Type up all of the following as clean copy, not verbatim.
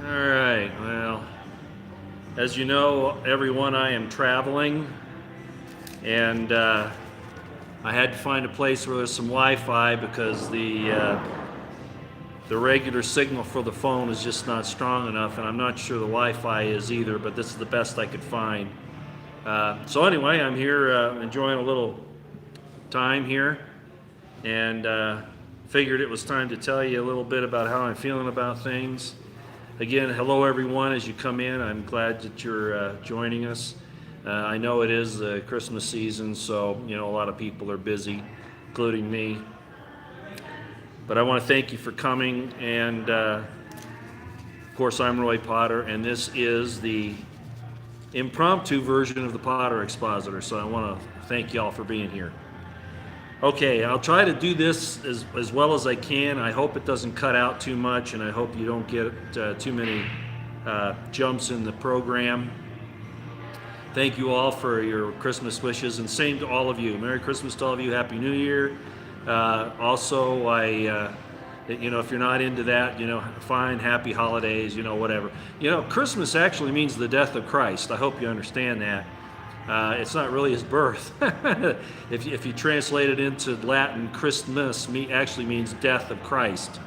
All right, well, as you know, everyone, I am traveling, and I had to find a place where there's some Wi-Fi because the regular signal for the phone is just not strong enough, and I'm not sure the Wi-Fi is either, but this is the best I could find. So anyway, I'm here enjoying a little time here, and figured it was time to tell you a little bit about how I'm feeling about things. Again, hello everyone as you come in. I'm glad that you're joining us. I know it is the Christmas season, so a lot of people are busy, including me. But I want to thank you for coming, and of course I'm Roy Potter, and this is the impromptu version of the Potter Expositor, so I want to thank you all for being here. Okay, I'll try to do this as well as I can. I hope it doesn't cut out too much, and I hope you don't get too many jumps in the program. Thank you all for your Christmas wishes, and same to all of you. Merry Christmas to all of you. Happy New Year. Also, if you're not into that, fine, happy holidays, whatever. Christmas actually means the death of Christ. I hope you understand that. It's not really his birth. If you translate it into Latin, Christmas actually means death of Christ.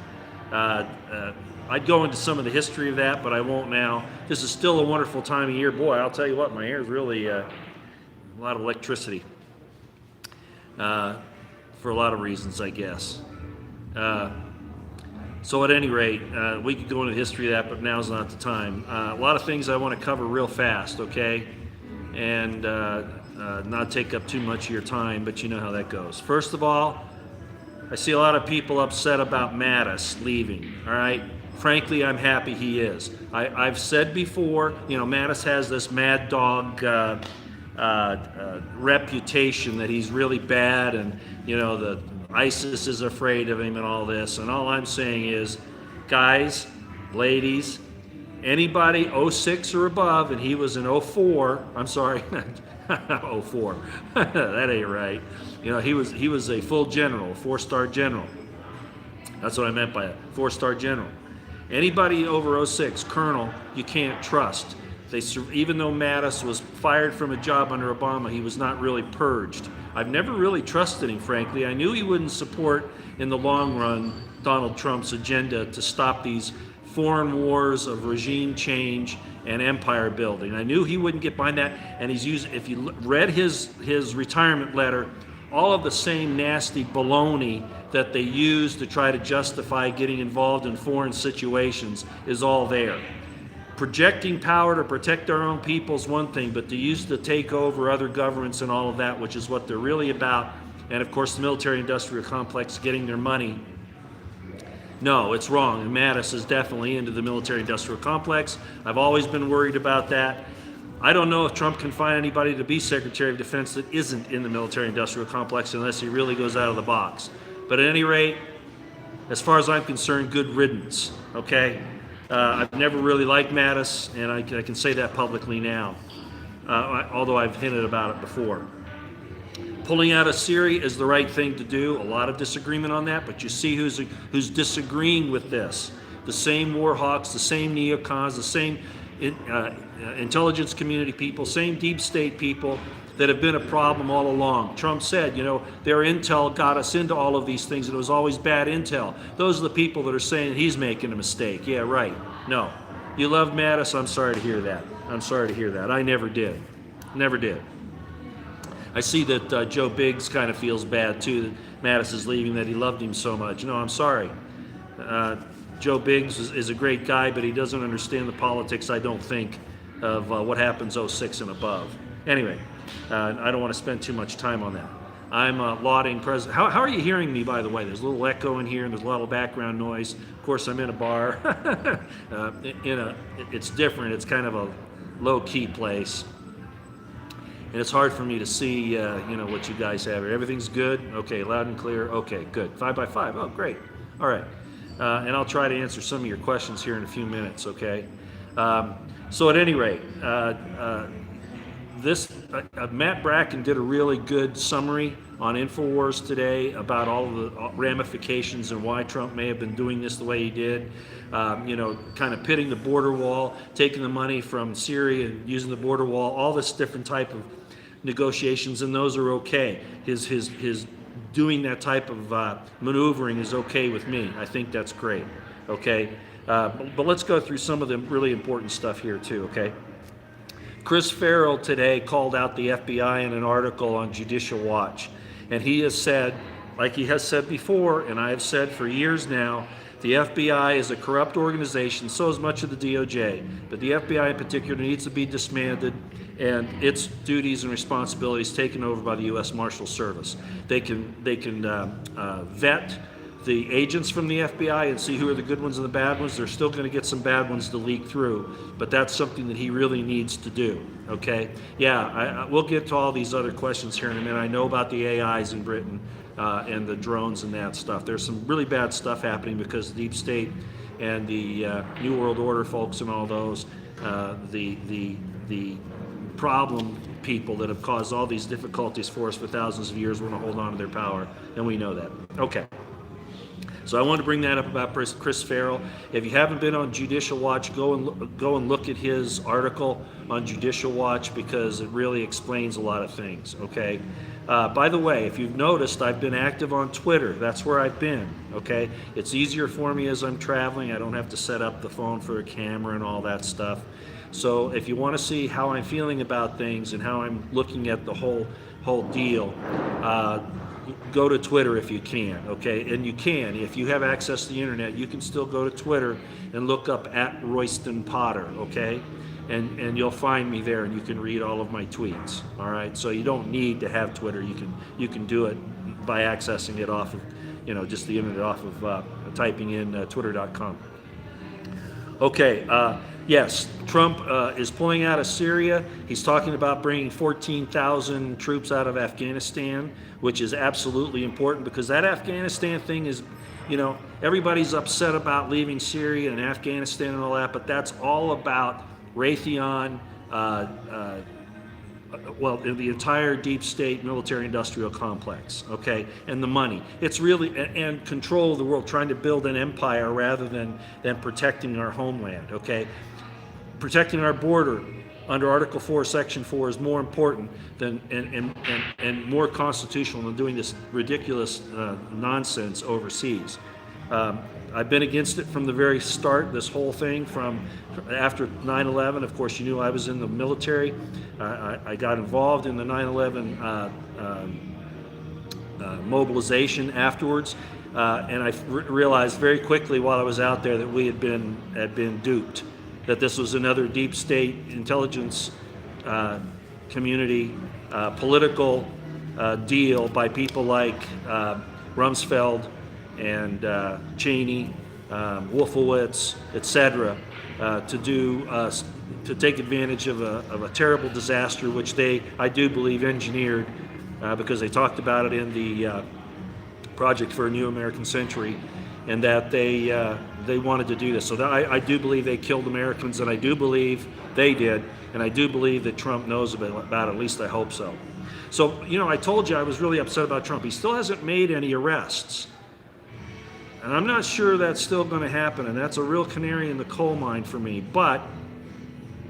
I'd go into some of the history of that, but I won't now. This is still a wonderful time of year. Boy, I'll tell you what, my hair is really a lot of electricity for a lot of reasons, I guess. So at any rate, we could go into the history of that, but now's not the time. A lot of things I want to cover real fast, okay? And not take up too much of your time, but you know how that goes. First of all, I see a lot of people upset about Mattis leaving, all right? Frankly, I'm happy he is. I've said before, Mattis has this mad dog reputation that he's really bad, and, the ISIS is afraid of him and all this, and all I'm saying is, guys, ladies, anybody 06 or above, and he was in 04, I'm sorry, 04, that ain't right. He was a full general, 4-star general. That's what I meant by it, 4-star general. Anybody over 06, colonel, you can't trust. Even though Mattis was fired from a job under Obama, he was not really purged. I've never really trusted him, frankly. I knew he wouldn't support, in the long run, Donald Trump's agenda to stop these foreign wars of regime change and empire building. I knew he wouldn't get behind that, and he's using, if you read his retirement letter, all of the same nasty baloney that they use to try to justify getting involved in foreign situations is all there. Projecting power to protect our own people is one thing, but to use to take over other governments and all of that, which is what they're really about, and of course the military-industrial complex getting their money, no, it's wrong. And Mattis is definitely into the military-industrial complex. I've always been worried about that. I don't know if Trump can find anybody to be Secretary of Defense that isn't in the military-industrial complex unless he really goes out of the box. But at any rate, as far as I'm concerned, good riddance, okay? I've never really liked Mattis, and I can say that publicly now, although I've hinted about it before. Pulling out of Syria is the right thing to do. A lot of disagreement on that, but you see who's disagreeing with this. The same war hawks, the same neocons, the same intelligence community people, same deep state people that have been a problem all along. Trump said, their intel got us into all of these things, and it was always bad intel. Those are the people that are saying he's making a mistake. Yeah, right. No. You love Mattis? I'm sorry to hear that. I'm sorry to hear that. I never did. Never did. I see that Joe Biggs kind of feels bad, too, that Mattis is leaving, that he loved him so much. No, I'm sorry. Joe Biggs is a great guy, but he doesn't understand the politics, I don't think, of what happens 06 and above. Anyway, I don't want to spend too much time on that. I'm lauding President. How are you hearing me, by the way? There's a little echo in here, and there's a lot of background noise. Of course, I'm in a bar. It's different. It's kind of a low-key place. And it's hard for me to see, what you guys have here. Everything's good? Okay, loud and clear? Okay, good. 5x5. Oh, great. All right. And I'll try to answer some of your questions here in a few minutes, okay? So at any rate, this Matt Bracken did a really good summary on InfoWars today about all of the ramifications and why Trump may have been doing this the way he did. Kind of pitting the border wall, taking the money from Syria and using the border wall, all this different type of negotiations, and those are okay. His doing that type of maneuvering is okay with me. I think that's great. Okay, but let's go through some of the really important stuff here too. Okay. Chris Farrell today called out the FBI in an article on Judicial Watch, and he has said, like he has said before, and I have said for years now, the FBI is a corrupt organization, so is much of the DOJ, but the FBI in particular needs to be disbanded and its duties and responsibilities taken over by the U.S. Marshal Service. They can vet the agents from the FBI and see who are the good ones and the bad ones. They're still going to get some bad ones to leak through, but that's something that he really needs to do. Okay? Yeah, we'll get to all these other questions here in a minute. I know about the AIs in Britain and the drones and that stuff. There's some really bad stuff happening because the deep state and the New World Order folks and all those, the problem people that have caused all these difficulties for us for thousands of years want to hold on to their power, and we know that. Okay. So I want to bring that up about Chris Farrell. If you haven't been on Judicial Watch, go and look at his article on Judicial Watch because it really explains a lot of things. Okay. By the way, if you've noticed, I've been active on Twitter. That's where I've been. Okay. It's easier for me as I'm traveling. I don't have to set up the phone for a camera and all that stuff. So if you want to see how I'm feeling about things and how I'm looking at the whole deal, go to Twitter if you can, okay? And you can. If you have access to the internet, you can still go to Twitter and look up at Royston Potter, okay? And you'll find me there and you can read all of my tweets, all right? So you don't need to have Twitter. You can do it by accessing it off of, just the internet, off of typing in twitter.com. Okay, yes, Trump is pulling out of Syria. He's talking about bringing 14,000 troops out of Afghanistan, which is absolutely important because that Afghanistan thing is, everybody's upset about leaving Syria and Afghanistan and all that, but that's all about Raytheon, the entire deep state military industrial complex, okay, and the money. It's really, and control of the world, trying to build an empire rather than protecting our homeland, okay? Protecting our border under Article 4, Section 4 is more important than and more constitutional than doing this ridiculous nonsense overseas. I've been against it from the very start, this whole thing from after 9/11. Of course, you knew I was in the military. I got involved in the 9/11 mobilization afterwards, and I realized very quickly while I was out there that we had been duped, that this was another deep state intelligence community political deal by people like Rumsfeld and Cheney, Wolfowitz, etc., to take advantage of a terrible disaster, which I do believe, engineered because they talked about it in the Project for a New American Century, and that they wanted to do this. So I do believe they killed Americans, and I do believe they did, and I do believe that Trump knows about it. At least I hope so. So, I told you I was really upset about Trump. He still hasn't made any arrests. And I'm not sure that's still going to happen, and that's a real canary in the coal mine for me. But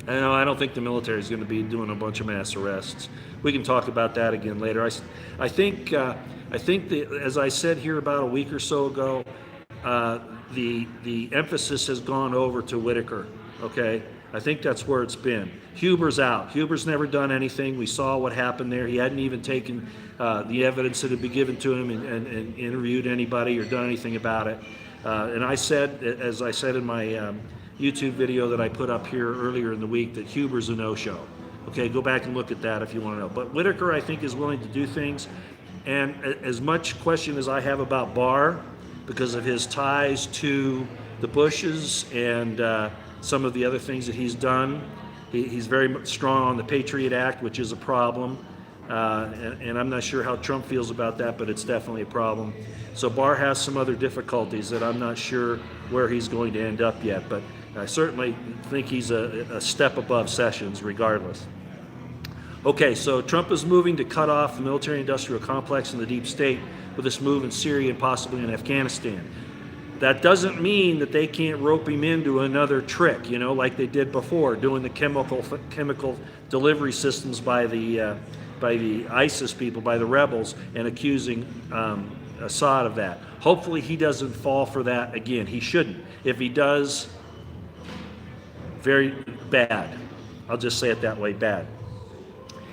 I don't think the military is going to be doing a bunch of mass arrests. We can talk about that again later. I think that, as I said here about a week or so ago, the emphasis has gone over to Whitaker. Okay, I think that's where it's been. Huber's out. Huber's never done anything. We saw what happened there. He hadn't even taken the evidence that had been given to him and interviewed anybody or done anything about it. And I said, as I said in my YouTube video that I put up here earlier in the week, that Huber's a no-show. Okay, go back and look at that if you want to know. But Whitaker, I think, is willing to do things. And as much question as I have about Barr, because of his ties to the Bushes and some of the other things that he's done, he's very strong on the Patriot Act, which is a problem. And I'm not sure how Trump feels about that, but it's definitely a problem. So Barr has some other difficulties that I'm not sure where he's going to end up yet, but I certainly think he's a step above Sessions regardless. Okay, so Trump is moving to cut off the military-industrial complex in the deep state with this move in Syria and possibly in Afghanistan. That doesn't mean that they can't rope him into another trick, like they did before, doing the chemical delivery systems by the ISIS people, by the rebels, and accusing Assad of that. Hopefully he doesn't fall for that again. He shouldn't. If he does, very bad. I'll just say it that way, bad.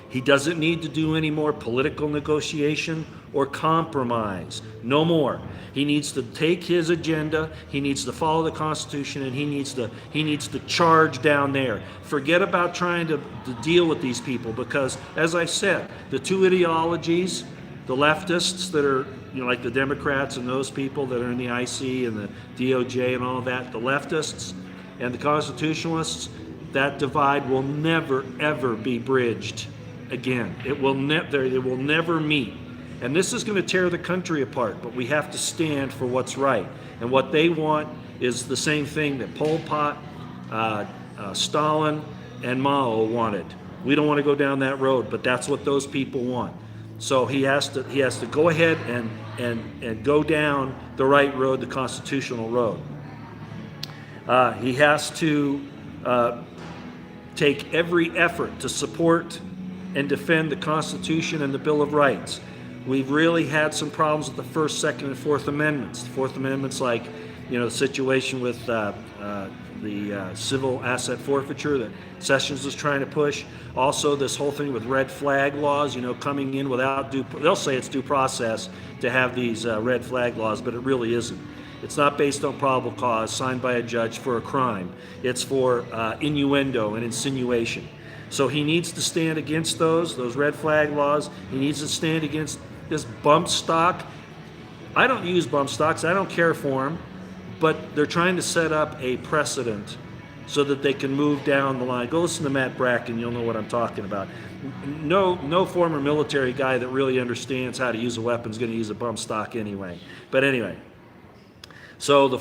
He doesn't need to do any more political negotiation or compromise. No more. He needs to take his agenda, he needs to follow the Constitution, and he needs to charge down there. Forget about trying to deal with these people, because, as I said, the two ideologies, the leftists that are, like the Democrats and those people that are in the IC and the DOJ and all of that, the leftists and the constitutionalists, that divide will never, ever be bridged again. It will never meet. And this is going to tear the country apart, but we have to stand for what's right. And what they want is the same thing that Pol Pot, Stalin, and Mao wanted. We don't want to go down that road, but that's what those people want. So he has to go ahead and go down the right road, the constitutional road. He has to take every effort to support and defend the Constitution and the Bill of Rights. We've really had some problems with the First, Second, and Fourth Amendments. The Fourth Amendment's like, the situation with the civil asset forfeiture that Sessions was trying to push. Also, this whole thing with red flag laws, coming in without they'll say it's due process to have these red flag laws, but it really isn't. It's not based on probable cause signed by a judge for a crime. It's for innuendo and insinuation. So he needs to stand against those red flag laws. He needs to stand against this bump stock. I don't use bump stocks. I don't care for them. But they're trying to set up a precedent so that they can move down the line. Go listen to Matt Bracken. You'll know what I'm talking about. No former military guy that really understands how to use a weapon is going to use a bump stock anyway. But anyway. So the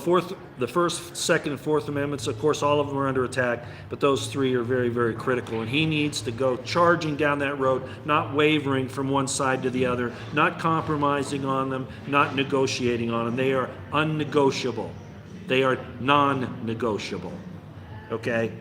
First, Second, and Fourth Amendments, of course, all of them are under attack, but those three are very, very critical. And he needs to go charging down that road, not wavering from one side to the other, not compromising on them, not negotiating on them. They are unnegotiable. They are non-negotiable. Okay?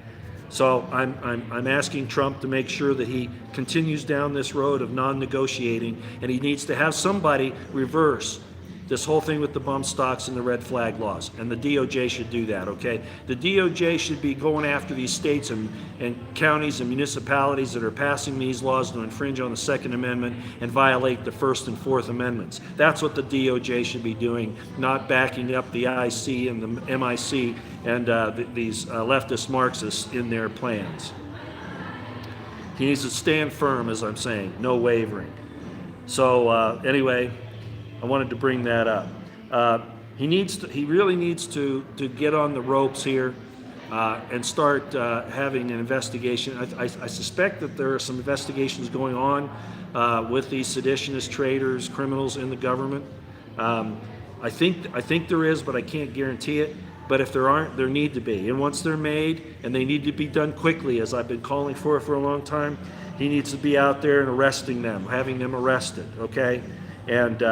So I'm asking Trump to make sure that he continues down this road of non-negotiating, and he needs to have somebody reverse this whole thing with the bump stocks and the red flag laws. And the DOJ should do that, okay? The DOJ should be going after these states and counties and municipalities that are passing these laws to infringe on the Second Amendment and violate the First and Fourth Amendments. That's what the DOJ should be doing, not backing up the IC and the MIC and these leftist Marxists in their plans. He needs to stand firm, as I'm saying, no wavering. So anyway, I wanted to bring that up. He really needs to get on the ropes here and start having an investigation. I suspect that there are some investigations going on with these seditionist traitors, criminals in the government. I think there is, but I can't guarantee it. But if there aren't, there need to be. And once they're made, and they need to be done quickly, as I've been calling for a long time, he needs to be out there and arresting them, having them arrested, okay? And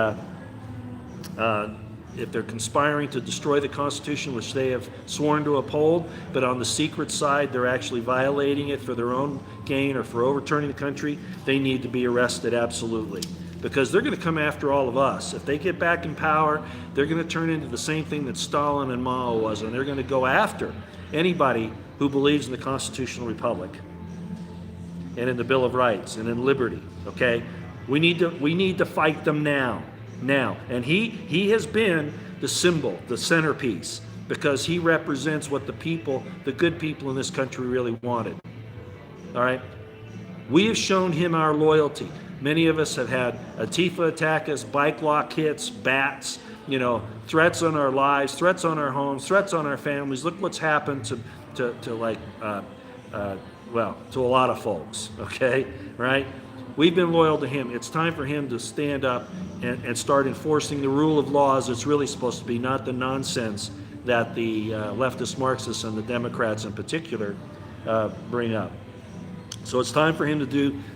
if they're conspiring to destroy the Constitution, which they have sworn to uphold, but on the secret side they're actually violating it for their own gain or for overturning the country, they need to be arrested, absolutely. Because they're going to come after all of us. If they get back in power, they're going to turn into the same thing that Stalin and Mao was, and they're going to go after anybody who believes in the constitutional republic and in the Bill of Rights and in liberty, okay? We need to fight them now. And he has been the symbol, the centerpiece, because he represents what the people, the good people in this country really wanted. All right? We have shown him our loyalty. Many of us have had Antifa attack us, bike lock hits, bats, threats on our lives, threats on our homes, threats on our families. Look what's happened to a lot of folks, okay? Right? We've been loyal to him. It's time for him to stand up and start enforcing the rule of law as it's really supposed to be, not the nonsense that the leftist Marxists and the Democrats in particular bring up. So it's time for him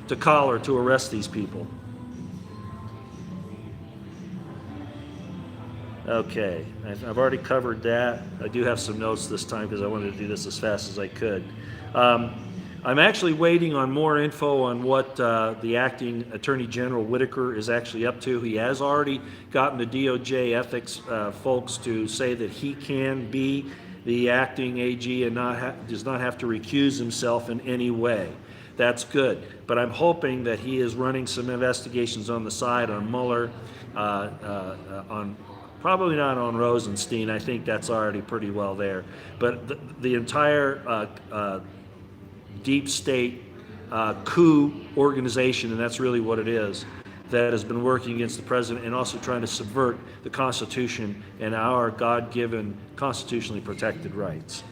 to collar, to arrest these people. Okay, I've already covered that. I do have some notes this time because I wanted to do this as fast as I could. I'm actually waiting on more info on what the acting Attorney General Whitaker is actually up to. He has already gotten the DOJ ethics folks to say that he can be the acting AG and does not have to recuse himself in any way. That's good. But I'm hoping that he is running some investigations on the side on Mueller, on probably not on Rosenstein. I think that's already pretty well there. But the entire deep state coup organization, and that's really what it is, that has been working against the president and also trying to subvert the Constitution and our God-given constitutionally protected rights.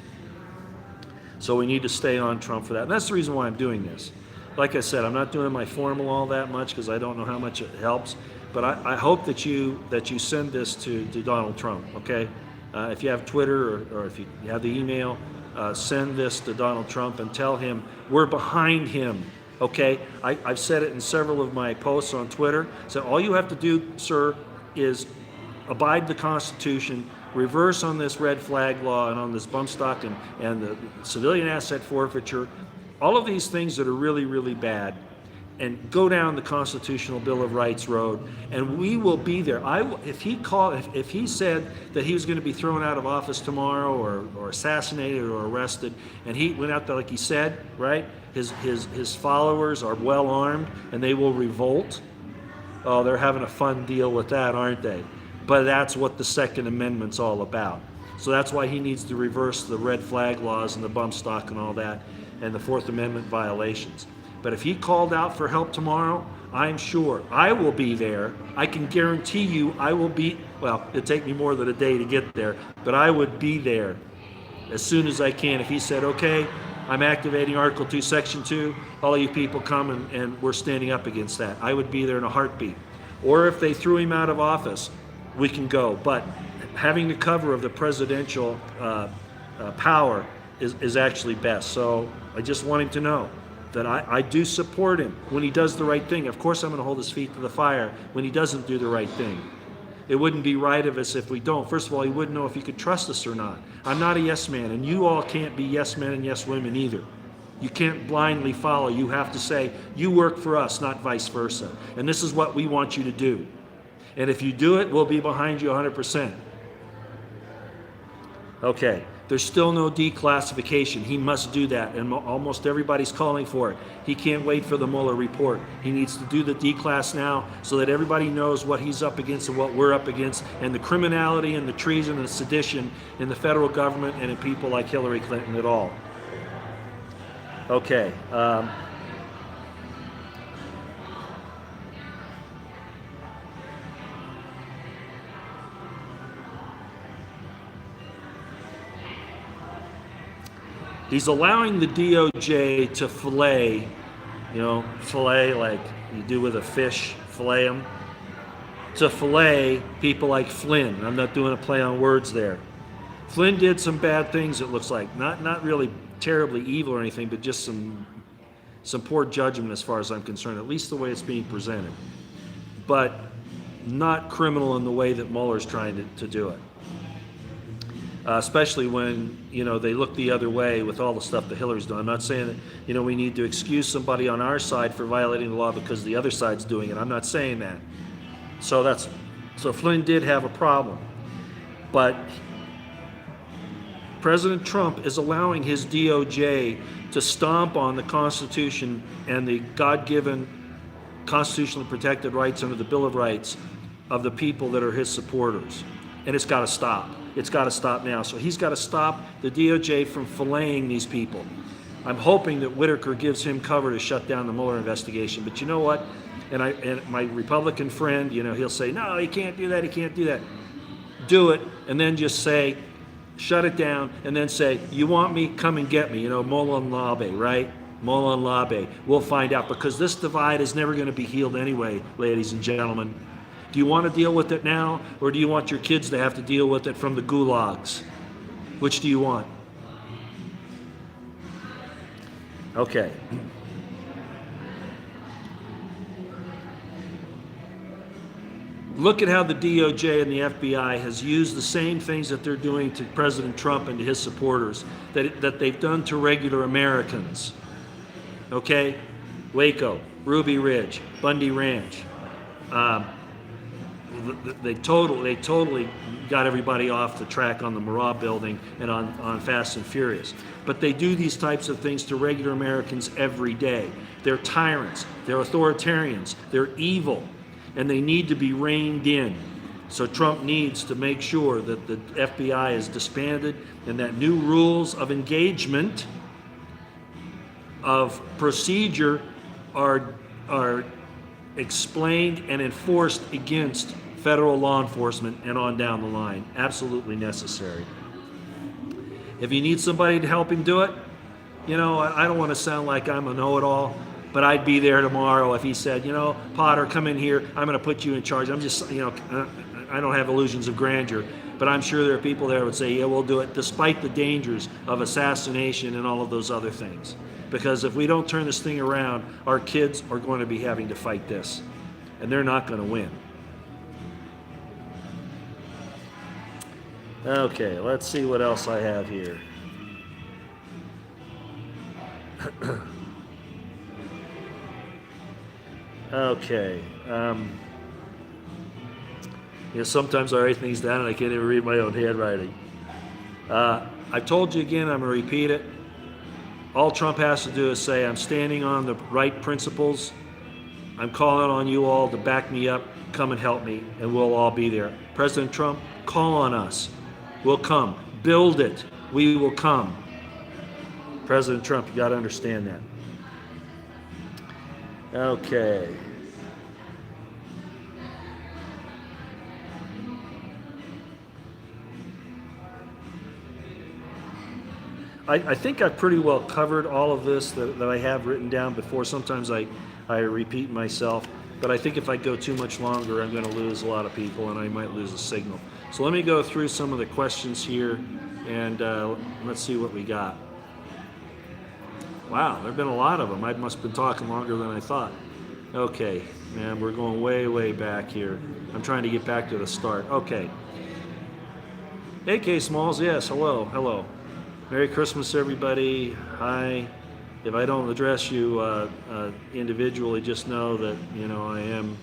So we need to stay on Trump for that. And that's the reason why I'm doing this. Like I said, I'm not doing my formal all that much because I don't know how much it helps. But I hope that you send this to Donald Trump, okay? If you have Twitter or if you have the email, send this to Donald Trump and tell him we're behind him, okay? I've said it in several of my posts on Twitter. So all you have to do, sir, is abide the Constitution, reverse on this red flag law and on this bump stock and the civilian asset forfeiture, all of these things that are really, really bad, and go down the Constitutional Bill of Rights road, and we will be there. If he said that he was going to be thrown out of office tomorrow or assassinated or arrested, and he went out there like he said, right? His followers are well armed and they will revolt. Oh, they're having a fun deal with that, aren't they? But that's what the Second Amendment's all about. So that's why he needs to reverse the red flag laws and the bump stock and all that, and the Fourth Amendment violations. But if he called out for help tomorrow, I'm sure I will be there. I can guarantee you I will be, well, it'd take me more than a day to get there, but I would be there as soon as I can. If he said, okay, I'm activating Article 2, Section 2, all you people come and we're standing up against that, I would be there in a heartbeat. Or if they threw him out of office, we can go. But having the cover of the presidential power is actually best. So I just want him to know that I do support him when he does the right thing. Of course, I'm going to hold his feet to the fire when he doesn't do the right thing. It wouldn't be right of us if we don't. First of all, he wouldn't know if he could trust us or not. I'm not a yes man, and you all can't be yes men and yes women either. You can't blindly follow. You have to say, you work for us, not vice versa. And this is what we want you to do. And if you do it, we'll be behind you 100%. Okay. There's still no declassification. He must do that, and almost everybody's calling for it. He can't wait for the Mueller report. He needs to do the declass now so that everybody knows what he's up against and what we're up against, and the criminality and the treason and the sedition in the federal government and in people like Hillary Clinton at all. Okay. He's allowing the DOJ to fillet like you do with a fish, fillet them, to fillet people like Flynn. I'm not doing a play on words there. Flynn did some bad things, it looks like. Not really terribly evil or anything, but just some poor judgment as far as I'm concerned, at least the way it's being presented. But not criminal in the way that Mueller's trying to do it. Especially when, they look the other way with all the stuff that Hillary's done. I'm not saying that, we need to excuse somebody on our side for violating the law because the other side's doing it. I'm not saying that. So Flynn did have a problem. But President Trump is allowing his DOJ to stomp on the Constitution and the God-given constitutionally protected rights under the Bill of Rights of the people that are his supporters. And it's got to stop. It's got to stop now. So he's got to stop the DOJ from filleting these people. I'm hoping that Whitaker gives him cover to shut down the Mueller investigation. But you know what? And my Republican friend, he'll say, no, he can't do that. He can't do that. Do it, and then just say, shut it down, and then say, you want me? Come and get me. Molon Labe, right? Molon Labe. We'll find out, because this divide is never going to be healed anyway, ladies and gentlemen. Do you want to deal with it now, or do you want your kids to have to deal with it from the gulags? Which do you want? Okay. Look at how the DOJ and the FBI has used the same things that they're doing to President Trump and to his supporters that they've done to regular Americans. Okay? Waco, Ruby Ridge, Bundy Ranch. They totally got everybody off the track on the Murat building and on Fast and Furious. But they do these types of things to regular Americans every day. They're tyrants, they're authoritarians, they're evil, and they need to be reined in. So Trump needs to make sure that the FBI is disbanded and that new rules of engagement, of procedure are explained and enforced against federal law enforcement and on down the line. Absolutely necessary. If you need somebody to help him do it, you know, I don't want to sound like I'm a know-it-all, but I'd be there tomorrow if he said, you know, Potter, come in here, I'm going to put you in charge. I'm just, you know, I don't have illusions of grandeur, but I'm sure there are people there who would say, yeah, we'll do it, despite the dangers of assassination and all of those other things. Because if we don't turn this thing around, our kids are going to be having to fight this, and they're not going to win. Okay, let's see what else I have here. Okay. You know, sometimes I write things down and I can't even read my own handwriting. I've told you again, I'm going to repeat it. All Trump has to do is say, I'm standing on the right principles. I'm calling on you all to back me up. Come and help me, and we'll all be there. President Trump, call on us. We'll come. Build it. We will come. President Trump, you got to understand that. Okay. I think I've pretty well covered all of this that I have written down before. Sometimes I repeat myself, but I think if I go too much longer, I'm going to lose a lot of people and I might lose a signal. So let me go through some of the questions here and let's see what we got. Wow, there have been a lot of them. I must have been talking longer than I thought. Okay, man, we're going way, way back here. I'm trying to get back to the start. Okay. AK Smalls, yes, hello. Merry Christmas, everybody. Hi. If I don't address you individually, just know that, you know, I am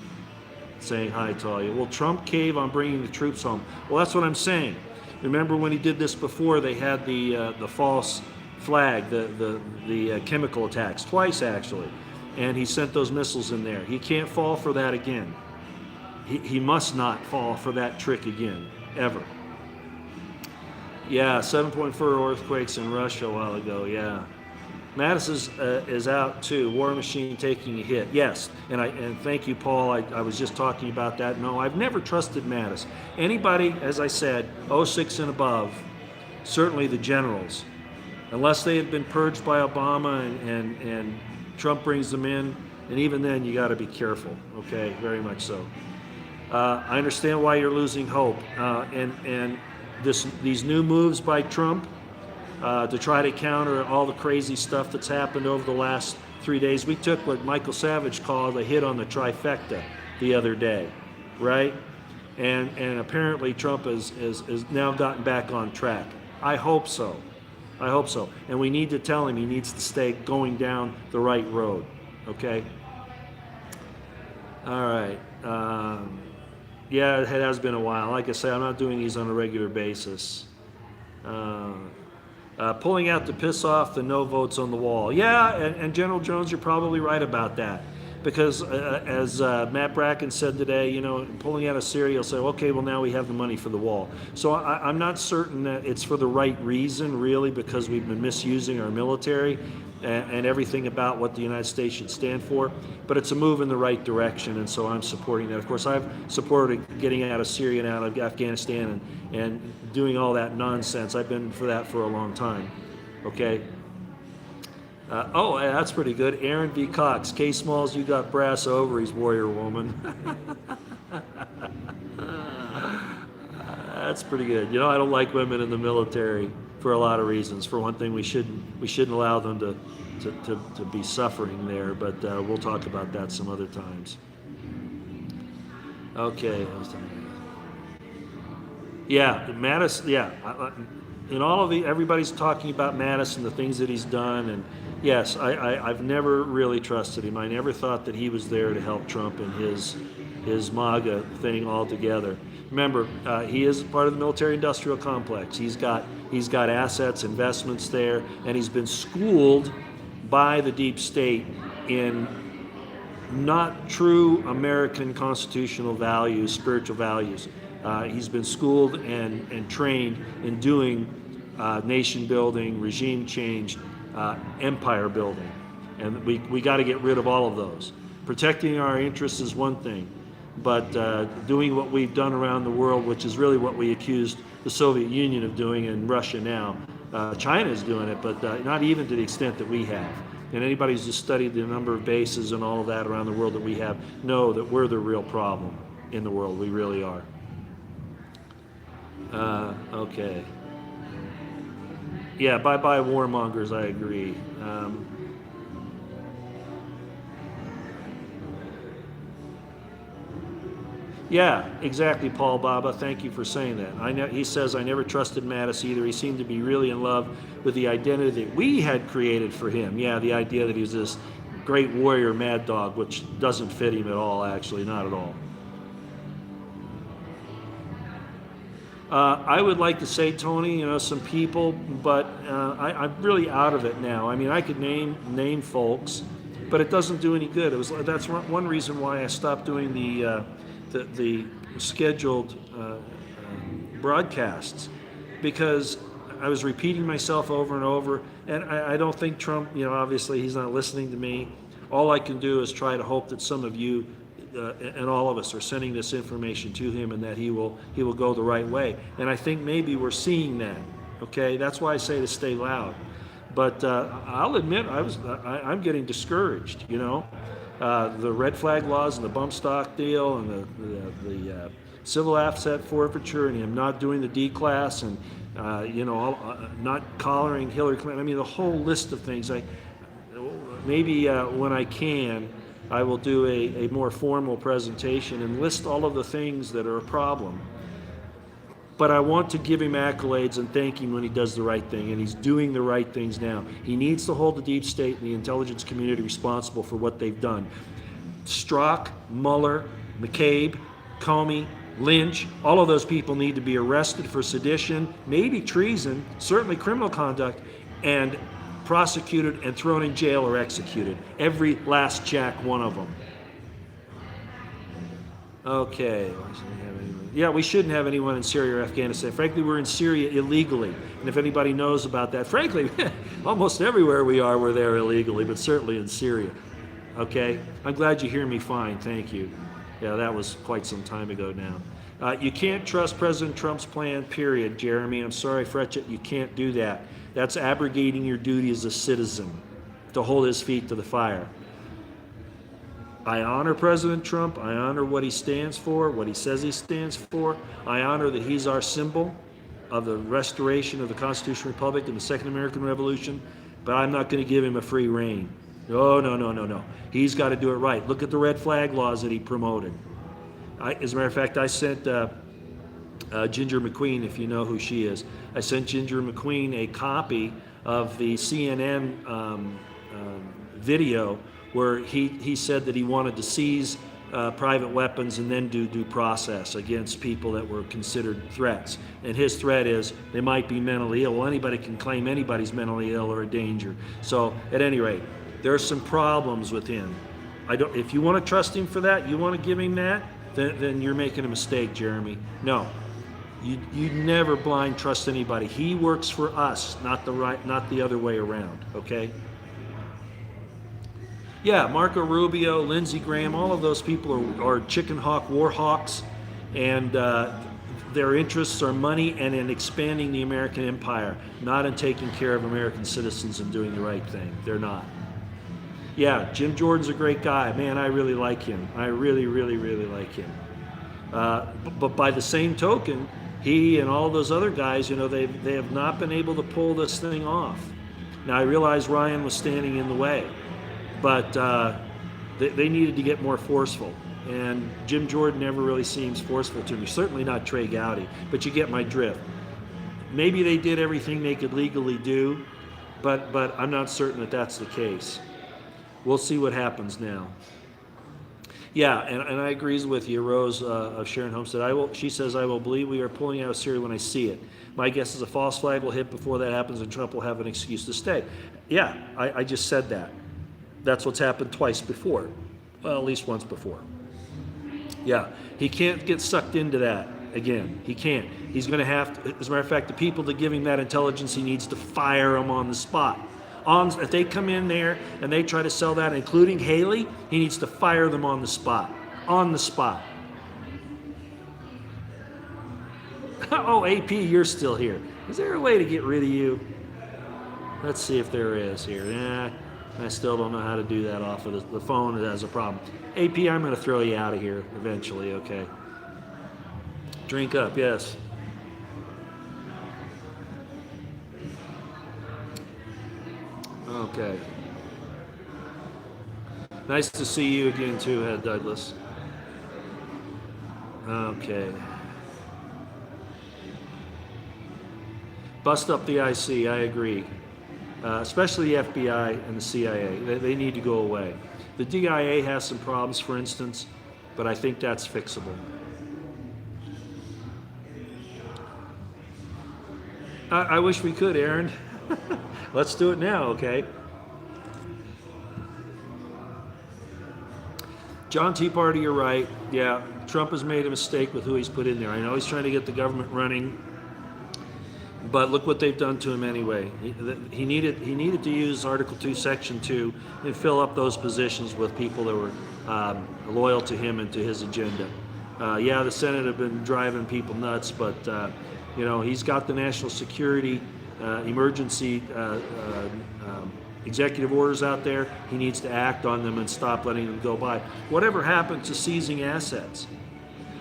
saying hi to all you. Will Trump cave on bringing the troops home? Well, that's what I'm saying. Remember when he did this before, they had the false flag, the chemical attacks, twice actually, and he sent those missiles in there. He can't fall for that again. He must not fall for that trick again, ever. Yeah, 7.4 earthquakes in Russia a while ago, yeah. Mattis is out too. War Machine taking a hit. Yes, and thank you, Paul. I was just talking about that. No, I've never trusted Mattis. Anybody, as I said, 06 and above, certainly the generals, unless they have been purged by Obama and Trump brings them in, and even then you got to be careful. Okay, very much so. I understand why you're losing hope, and these new moves by Trump. To try to counter all the crazy stuff that's happened over the last 3 days. We took what Michael Savage called a hit on the trifecta the other day, right? And apparently Trump is now gotten back on track. I hope so. And we need to tell him he needs to stay going down the right road, okay? All right. Yeah, it has been a while. Like I say, I'm not doing these on a regular basis. Pulling out to piss off the no votes on the wall. Yeah, and General Jones, you're probably right about that. Because as Matt Bracken said today, you know, pulling out of Syria, he'll say, okay, well, now we have the money for the wall. So I'm not certain that it's for the right reason, really, because we've been misusing our military and everything about what the United States should stand for. But it's a move in the right direction, and so I'm supporting that. Of course, I've supported getting out of Syria and out of Afghanistan and doing all that nonsense. I've been for that for a long time, okay? Oh, that's pretty good. Aaron V. Cox, K. Smalls, you got brass ovaries, warrior woman. That's pretty good. You know, I don't like women in the military for a lot of reasons. For one thing, we shouldn't allow them to be suffering there, but we'll talk about that some other times. Okay. Yeah, Mattis. Yeah, in all of the everybody's talking about Mattis and the things that he's done, and yes, I've never really trusted him. I never thought that he was there to help Trump and his MAGA thing altogether. Remember, he is part of the military-industrial complex. He's got assets, investments there, and he's been schooled by the deep state in not true American constitutional values, spiritual values. He's been schooled and trained in doing nation building, regime change, empire building. And we got to get rid of all of those. Protecting our interests is one thing, but doing what we've done around the world, which is really what we accused the Soviet Union of doing and Russia now. China is doing it, but not even to the extent that we have. And anybody who's just studied the number of bases and all of that around the world that we have know that we're the real problem in the world. We really are. Okay. Yeah, bye-bye warmongers, I agree. Yeah, exactly, Paul Baba. Thank you for saying that. He says, I never trusted Mattis either. He seemed to be really in love with the identity that we had created for him. Yeah, the idea that he was this great warrior mad dog, which doesn't fit him at all, actually, not at all. I would like to say, Tony, some people, but I'm really out of it now. I mean, I could name folks, but it doesn't do any good. That's one reason why I stopped doing the scheduled broadcasts, because I was repeating myself over and over, and I don't think Trump, obviously he's not listening to me. All I can do is try to hope that some of you and all of us are sending this information to him, and that he will go the right way. And I think maybe we're seeing that. Okay, that's why I say to stay loud. But I'll admit I'm getting discouraged. The red flag laws and the bump stock deal and the civil asset forfeiture, and him not doing the D class, and not collaring Hillary Clinton. I mean, the whole list of things. Maybe when I can, I will do a more formal presentation and list all of the things that are a problem. But I want to give him accolades and thank him when he does the right thing, and he's doing the right things now. He needs to hold the deep state and the intelligence community responsible for what they've done. Strzok, Mueller, McCabe, Comey, Lynch, all of those people need to be arrested for sedition, maybe treason, certainly criminal conduct, and prosecuted and thrown in jail or executed. Every last jack one of them. Okay. Yeah, we shouldn't have anyone in Syria or Afghanistan. Frankly, we're in Syria illegally. And if anybody knows about that, frankly, almost everywhere we're there illegally, but certainly in Syria. Okay? I'm glad you hear me fine. Thank you. Yeah, that was quite some time ago now. You can't trust President Trump's plan, period, Jeremy. I'm sorry, Fretchett, you can't do that. That's abrogating your duty as a citizen to hold his feet to the fire. I honor President Trump. I honor what he stands for, what he says he stands for. I honor that he's our symbol of the restoration of the Constitutional Republic and the Second American Revolution, but I'm not going to give him a free rein. No. He's got to do it right. Look at the red flag laws that he promoted. As a matter of fact, I sent Ginger McQueen, if you know who she is. I sent Ginger McQueen a copy of the CNN video where he said that he wanted to seize private weapons and then do due process against people that were considered threats. And his threat is they might be mentally ill. Well, anybody can claim anybody's mentally ill or a danger. So at any rate, there are some problems with him. If you want to trust him for that, you want to give him that, then you're making a mistake, Jeremy. No. You never blind trust anybody. He works for us, not the other way around, okay? Yeah, Marco Rubio, Lindsey Graham, all of those people are chicken hawk war hawks, and their interests are money and in expanding the American empire, not in taking care of American citizens and doing the right thing. They're not. Yeah, Jim Jordan's a great guy. Man, I really like him. I really, really, really like him. But by the same token, he and all those other guys, they have not been able to pull this thing off. Now, I realize Ryan was standing in the way, but they needed to get more forceful. And Jim Jordan never really seems forceful to me. Certainly not Trey Gowdy, but you get my drift. Maybe they did everything they could legally do, but I'm not certain that that's the case. We'll see what happens now. Yeah, and I agree with you, Rose of Sharon Homestead. She says, I will believe we are pulling out of Syria when I see it. My guess is a false flag will hit before that happens and Trump will have an excuse to stay. Yeah, I just said that. That's what's happened twice before. Well, at least once before. Yeah, he can't get sucked into that again. He can't. He's going to have to, as a matter of fact, the people that give him that intelligence, he needs to fire them on the spot. If they come in there and they try to sell that, including Haley, he needs to fire them on the spot. On the spot. Oh, AP, you're still here. Is there a way to get rid of you? Let's see if there is here. I still don't know how to do that off of the phone. It has a problem. AP, I'm going to throw you out of here eventually, okay? Drink up, yes. Okay. Nice to see you again too, Head Douglas. Okay. Bust up the IC, I agree. Especially the FBI and the CIA. They need to go away. The DIA has some problems, for instance, but I think that's fixable. I wish we could, Aaron. Let's do it now, okay? John Tea Party, you're right. Yeah, Trump has made a mistake with who he's put in there. I know he's trying to get the government running, but look what they've done to him anyway. He needed to use Article 2, Section 2 and fill up those positions with people that were loyal to him and to his agenda. Yeah, the Senate have been driving people nuts, but he's got the national security emergency executive orders out there. He needs to act on them and stop letting them go by. Whatever happened to seizing assets?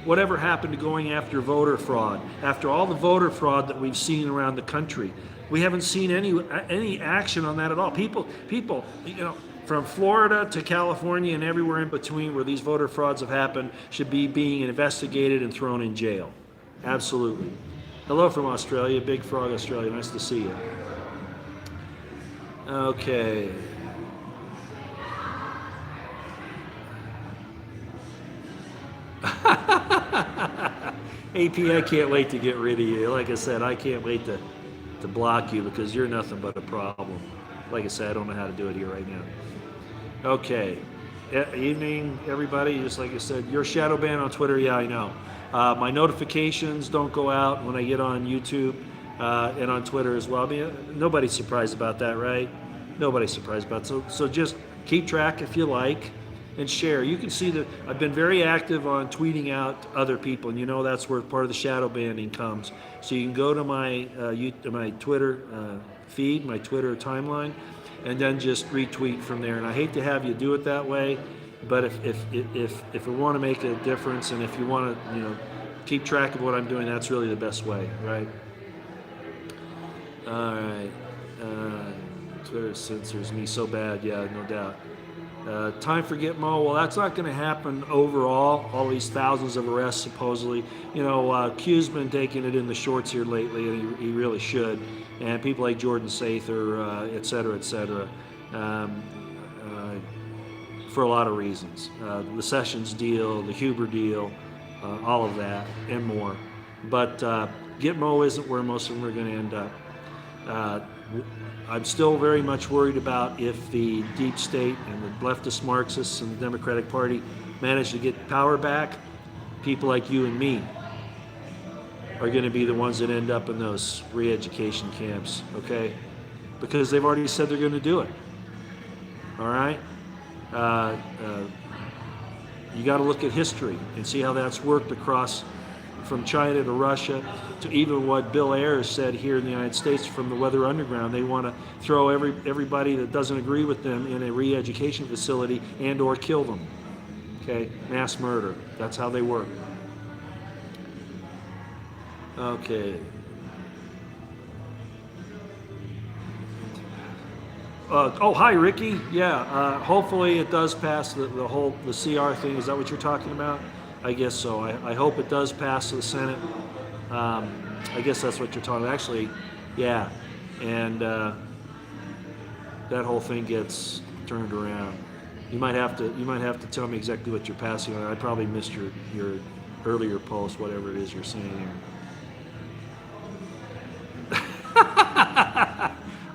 Whatever happened to going after voter fraud? After all the voter fraud that we've seen around the country, we haven't seen any action on that at all. People, from Florida to California and everywhere in between where these voter frauds have happened should be being investigated and thrown in jail. Absolutely. Hello from Australia, Big Frog Australia. Nice to see you. Okay. AP, I can't wait to get rid of you. Like I said, I can't wait to block you because you're nothing but a problem. Like I said, I don't know how to do it here right now. Okay. Evening, everybody. Just like I said, you're shadow banned on Twitter. Yeah, I know. My notifications don't go out when I get on YouTube and on Twitter as well. I mean, nobody's surprised about that, right? Nobody's surprised about it. So just keep track if you like and share. You can see that I've been very active on tweeting out other people, and that's where part of the shadow banning comes. So you can go to my Twitter feed, my Twitter timeline, and then just retweet from there. And I hate to have you do it that way, but if we want to make a difference and if you want to keep track of what I'm doing, that's really the best way, right? All right. Twitter censors me so bad, yeah, no doubt. Time for Get Mo. Well, that's not going to happen overall. All these thousands of arrests, supposedly. Q's been taking it in the shorts here lately, and he really should. And people like Jordan Sather, et cetera, for a lot of reasons. The Sessions deal, the Huber deal, all of that, and more. But Gitmo isn't where most of them are going to end up. I'm still very much worried about if the deep state and the leftist Marxists and the Democratic Party manage to get power back, people like you and me are going to be the ones that end up in those re-education camps, okay? Because they've already said they're going to do it, all right? You got to look at history and see how that's worked across from China to Russia to even what Bill Ayers said here in the United States from the Weather Underground. They want to throw everybody that doesn't agree with them in a re-education facility and or kill them. Okay, mass murder. That's how they work. Okay. Oh, hi, Ricky. Yeah, hopefully it does pass the CR thing. Is that what you're talking about? I guess so. I hope it does pass to the Senate. I guess that's what you're talking about. Actually, yeah. And that whole thing gets turned around. You might have to tell me exactly what you're passing on. I probably missed your earlier post, whatever it is you're saying here.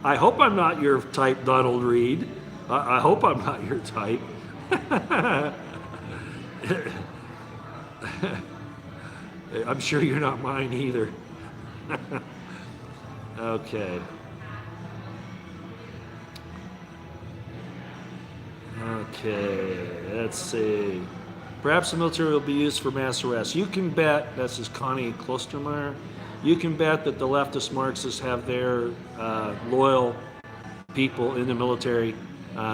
I hope I'm not your type, Donald Reed. I hope I'm not your type. I'm sure you're not mine either. Okay. Okay, let's see. Perhaps the military will be used for mass arrests. You can bet, this is Connie Klostermeyer, you can bet that the leftist Marxists have their loyal people in the military,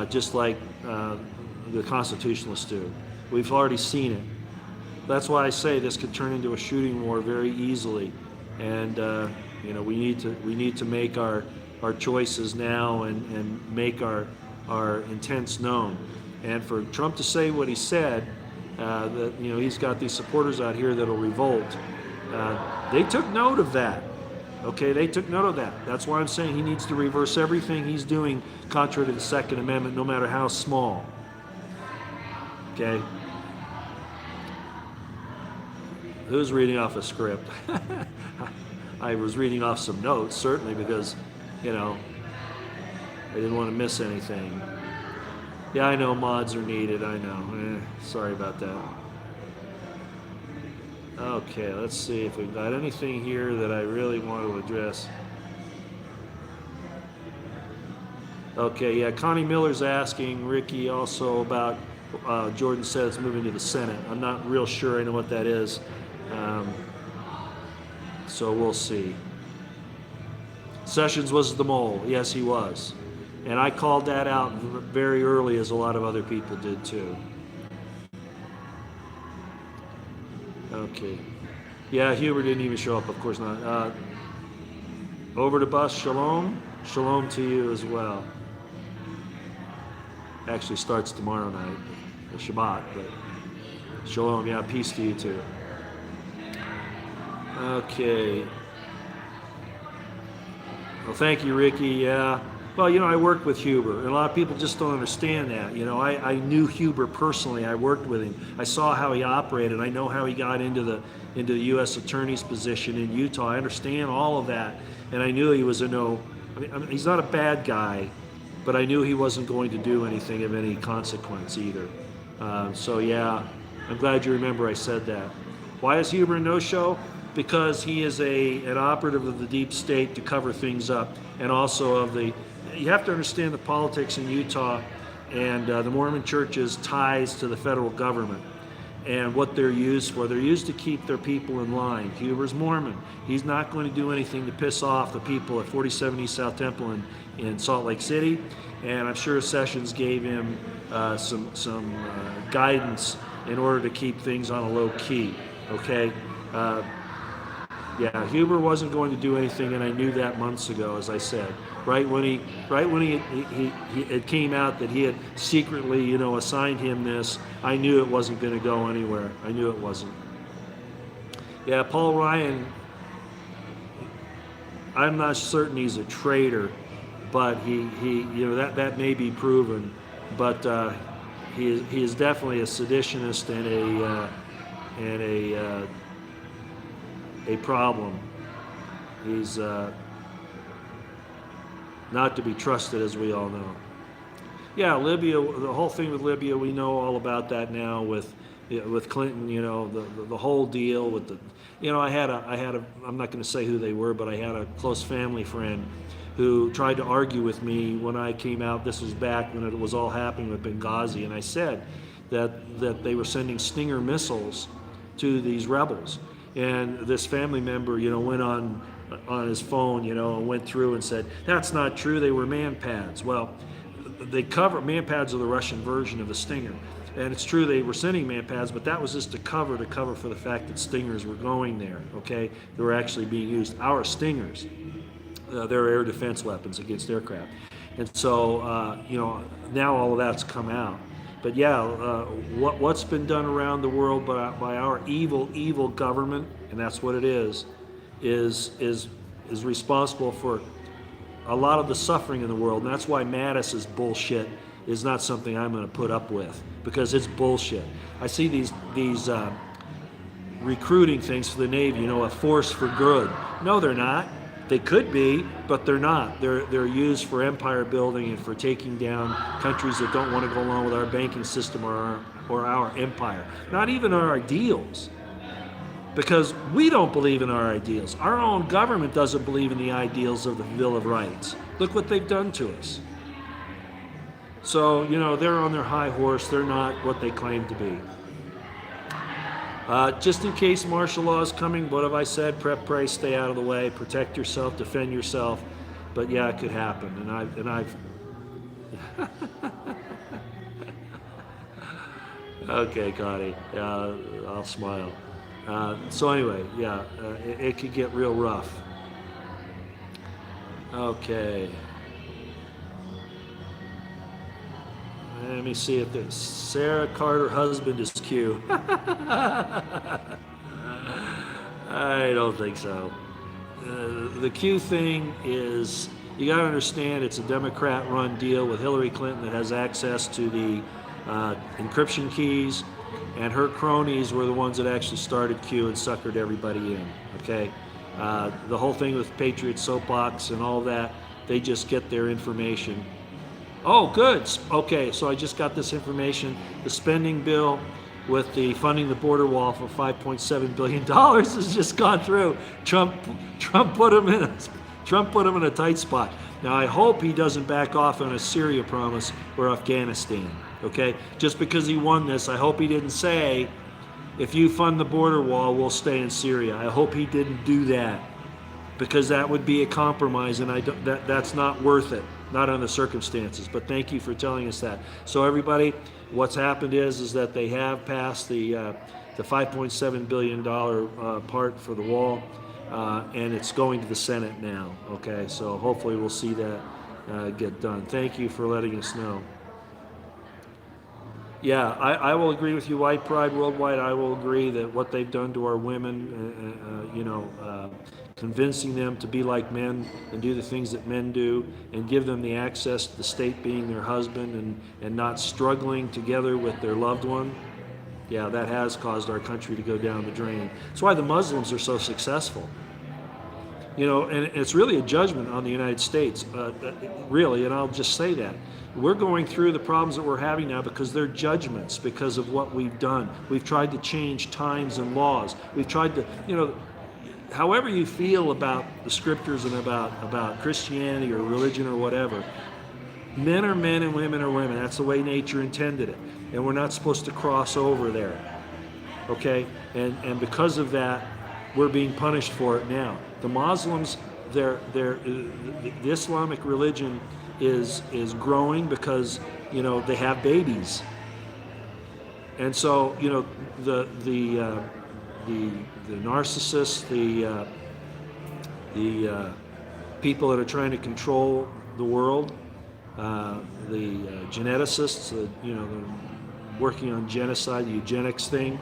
just like the constitutionalists do. We've already seen it. That's why I say this could turn into a shooting war very easily, and we need to make our choices now and make our intents known. And for Trump to say what he said, that he's got these supporters out here that'll revolt. They took note of that. Okay, they took note of that. That's why I'm saying he needs to reverse everything he's doing contrary to the Second Amendment, no matter how small. Okay. Who's reading off a script? I was reading off some notes, certainly, because, I didn't want to miss anything. Yeah, I know mods are needed, I know. Sorry about that. Okay, let's see if we've got anything here that I really want to address. Okay, yeah, Connie Miller's asking Ricky also about Jordan says moving to the Senate. I'm not real sure I know what that is. So we'll see. Sessions was the mole. Yes, he was. And I called that out very early, as a lot of other people did too. Okay. Yeah, Huber didn't even show up, of course not. Over to Bus, shalom. Shalom to you as well. Actually starts tomorrow night, Shabbat, but shalom, yeah, peace to you too. Okay. Well, thank you, Ricky. Yeah. Well, I worked with Huber, and a lot of people just don't understand that. I knew Huber personally. I worked with him. I saw how he operated. I know how he got into the U.S. Attorney's position in Utah. I understand all of that, and I knew he was he's not a bad guy, but I knew he wasn't going to do anything of any consequence either. So yeah, I'm glad you remember I said that. Why is Huber a no-show? Because he is an operative of the deep state to cover things up, and also you have to understand the politics in Utah and the Mormon Church's ties to the federal government and what they're used for. They're used to keep their people in line. Huber's Mormon. He's not going to do anything to piss off the people at 47 East South Temple in Salt Lake City, and I'm sure Sessions gave him some guidance in order to keep things on a low key. Okay. Yeah, Huber wasn't going to do anything, and I knew that months ago, as I said. Right when it came out that he had secretly, assigned him this, I knew it wasn't going to go anywhere. I knew it wasn't. Yeah, Paul Ryan, I'm not certain he's a traitor, but he that may be proven, but he is definitely a seditionist and a problem. He's not to be trusted, as we all know. Yeah, Libya, the whole thing with Libya, we know all about that now with Clinton, the whole deal with I had a I'm not going to say who they were, but I had a close family friend who tried to argue with me when I came out. This was back when it was all happening with Benghazi, and I said that they were sending Stinger missiles to these rebels. And this family member, went on his phone, and went through and said, that's not true, they were man-pads. Well, man-pads are the Russian version of the Stinger. And it's true they were sending man-pads, but that was just to cover for the fact that Stingers were going there, okay? They were actually being used. Our Stingers, they're air defense weapons against aircraft. And so, now all of that's come out. But yeah, what's been done around the world by our evil government, and that's what it is is responsible for a lot of the suffering in the world. And that's why Mattis's bullshit is not something I'm going to put up with, because it's bullshit. I see these recruiting things for the Navy, a force for good. No, they're not. They could be, but they're not. They're used for empire building and for taking down countries that don't want to go along with our banking system or our empire. Not even our ideals, because we don't believe in our ideals. Our own government doesn't believe in the ideals of the Bill of Rights. Look what they've done to us. So, they're on their high horse. They're not what they claim to be. Just in case martial law is coming, what have I said? Prep, pray, stay out of the way, protect yourself, defend yourself. But yeah, it could happen. And I've okay, Connie. I'll smile. So anyway, yeah, it could get real rough. Okay. Let me see if the Sarah Carter husband is Q. I don't think so. The Q thing is, you got to understand, it's a Democrat-run deal with Hillary Clinton that has access to the encryption keys, and her cronies were the ones that actually started Q and suckered everybody in. Okay, the whole thing with Patriot Soapbox and all that, they just get their information. Oh, good. Okay, so I just got this information. The spending bill with the funding the border wall for $5.7 billion has just gone through. Trump put him in a tight spot. Now, I hope he doesn't back off on a Syria promise or Afghanistan. Okay, just because he won this, I hope he didn't say, if you fund the border wall, we'll stay in Syria. I hope he didn't do that, because that would be a compromise, and that's not worth it. Not under the circumstances, but thank you for telling us that. So everybody, what's happened is that they have passed the $5.7 billion part for the wall, and it's going to the Senate now. Okay, so hopefully we'll see that get done. Thank you for letting us know. Yeah, I will agree with you, White Pride Worldwide. I will agree that what they've done to our women, convincing them to be like men and do the things that men do, and give them the access to the state being their husband and not struggling together with their loved one. Yeah, that has caused our country to go down the drain. That's why the Muslims are so successful. And it's really a judgment on the United States, really, and I'll just say that. We're going through the problems that we're having now because they're judgments, because of what we've done. We've tried to change times and laws. We've tried to, however you feel about the scriptures and about Christianity or religion or whatever, men are men and women are women. That's the way nature intended it. And we're not supposed to cross over there. Okay? And because of that, we're being punished for it now. The Muslims, the Islamic religion is growing because, they have babies. And so, the narcissists, the people that are trying to control the world, the geneticists, they're working on genocide, the eugenics thing.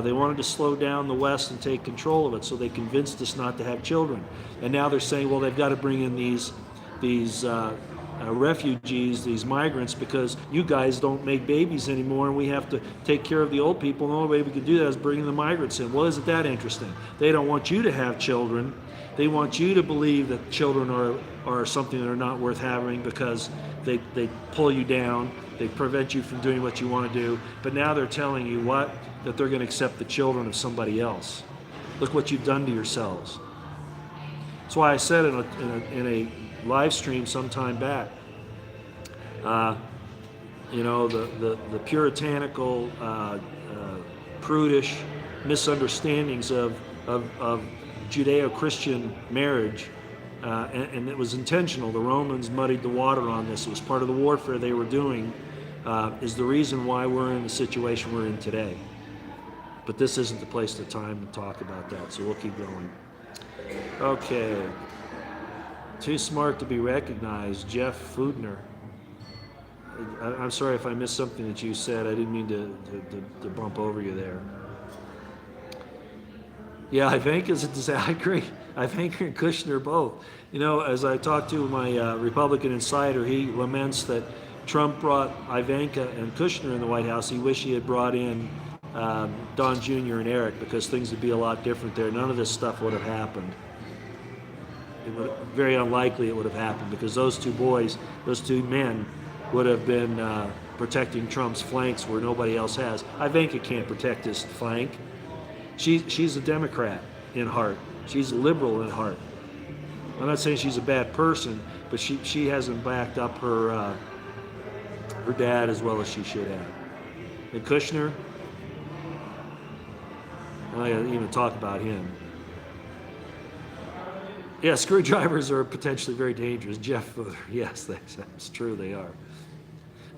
They wanted to slow down the West and take control of it, so they convinced us not to have children. And now they're saying, well, they've got to bring in these refugees, these migrants, because you guys don't make babies anymore, and we have to take care of the old people. And the only way we can do that is bringing the migrants in. Well, isn't that interesting? They don't want you to have children. They want you to believe that children are something that are not worth having, because they pull you down. They prevent you from doing what you want to do. But now they're telling you what? That they're going to accept the children of somebody else. Look what you've done to yourselves. That's why I said in a live stream some time back, the puritanical, prudish misunderstandings of Judeo-Christian marriage, and it was intentional. The Romans muddied the water on this. It was part of the warfare they were doing, is the reason why we're in the situation we're in today. But this isn't the place, the time to talk about that, so we'll keep going. Okay. Too smart to be recognized. Jeff Foodner. I'm sorry if I missed something that you said. I didn't mean to bump over you there. Yeah, Ivanka's a disaster. I agree. Ivanka and Kushner both. You know, as I talked to my Republican insider, he laments that Trump brought Ivanka and Kushner in the White House. He wished he had brought in Don Jr. and Eric, because things would be a lot different there. None of this stuff would have happened. It would, very unlikely it would have happened, because those two boys, those two men, would have been protecting Trump's flanks where nobody else has. Ivanka can't protect his flank. She's a Democrat in heart. She's a liberal in heart. I'm not saying she's a bad person, but she hasn't backed up her dad as well as she should have. And Kushner, I gotta even talk about him. Yeah, screwdrivers are potentially very dangerous. Jeff Footer, yes, that's true, they are.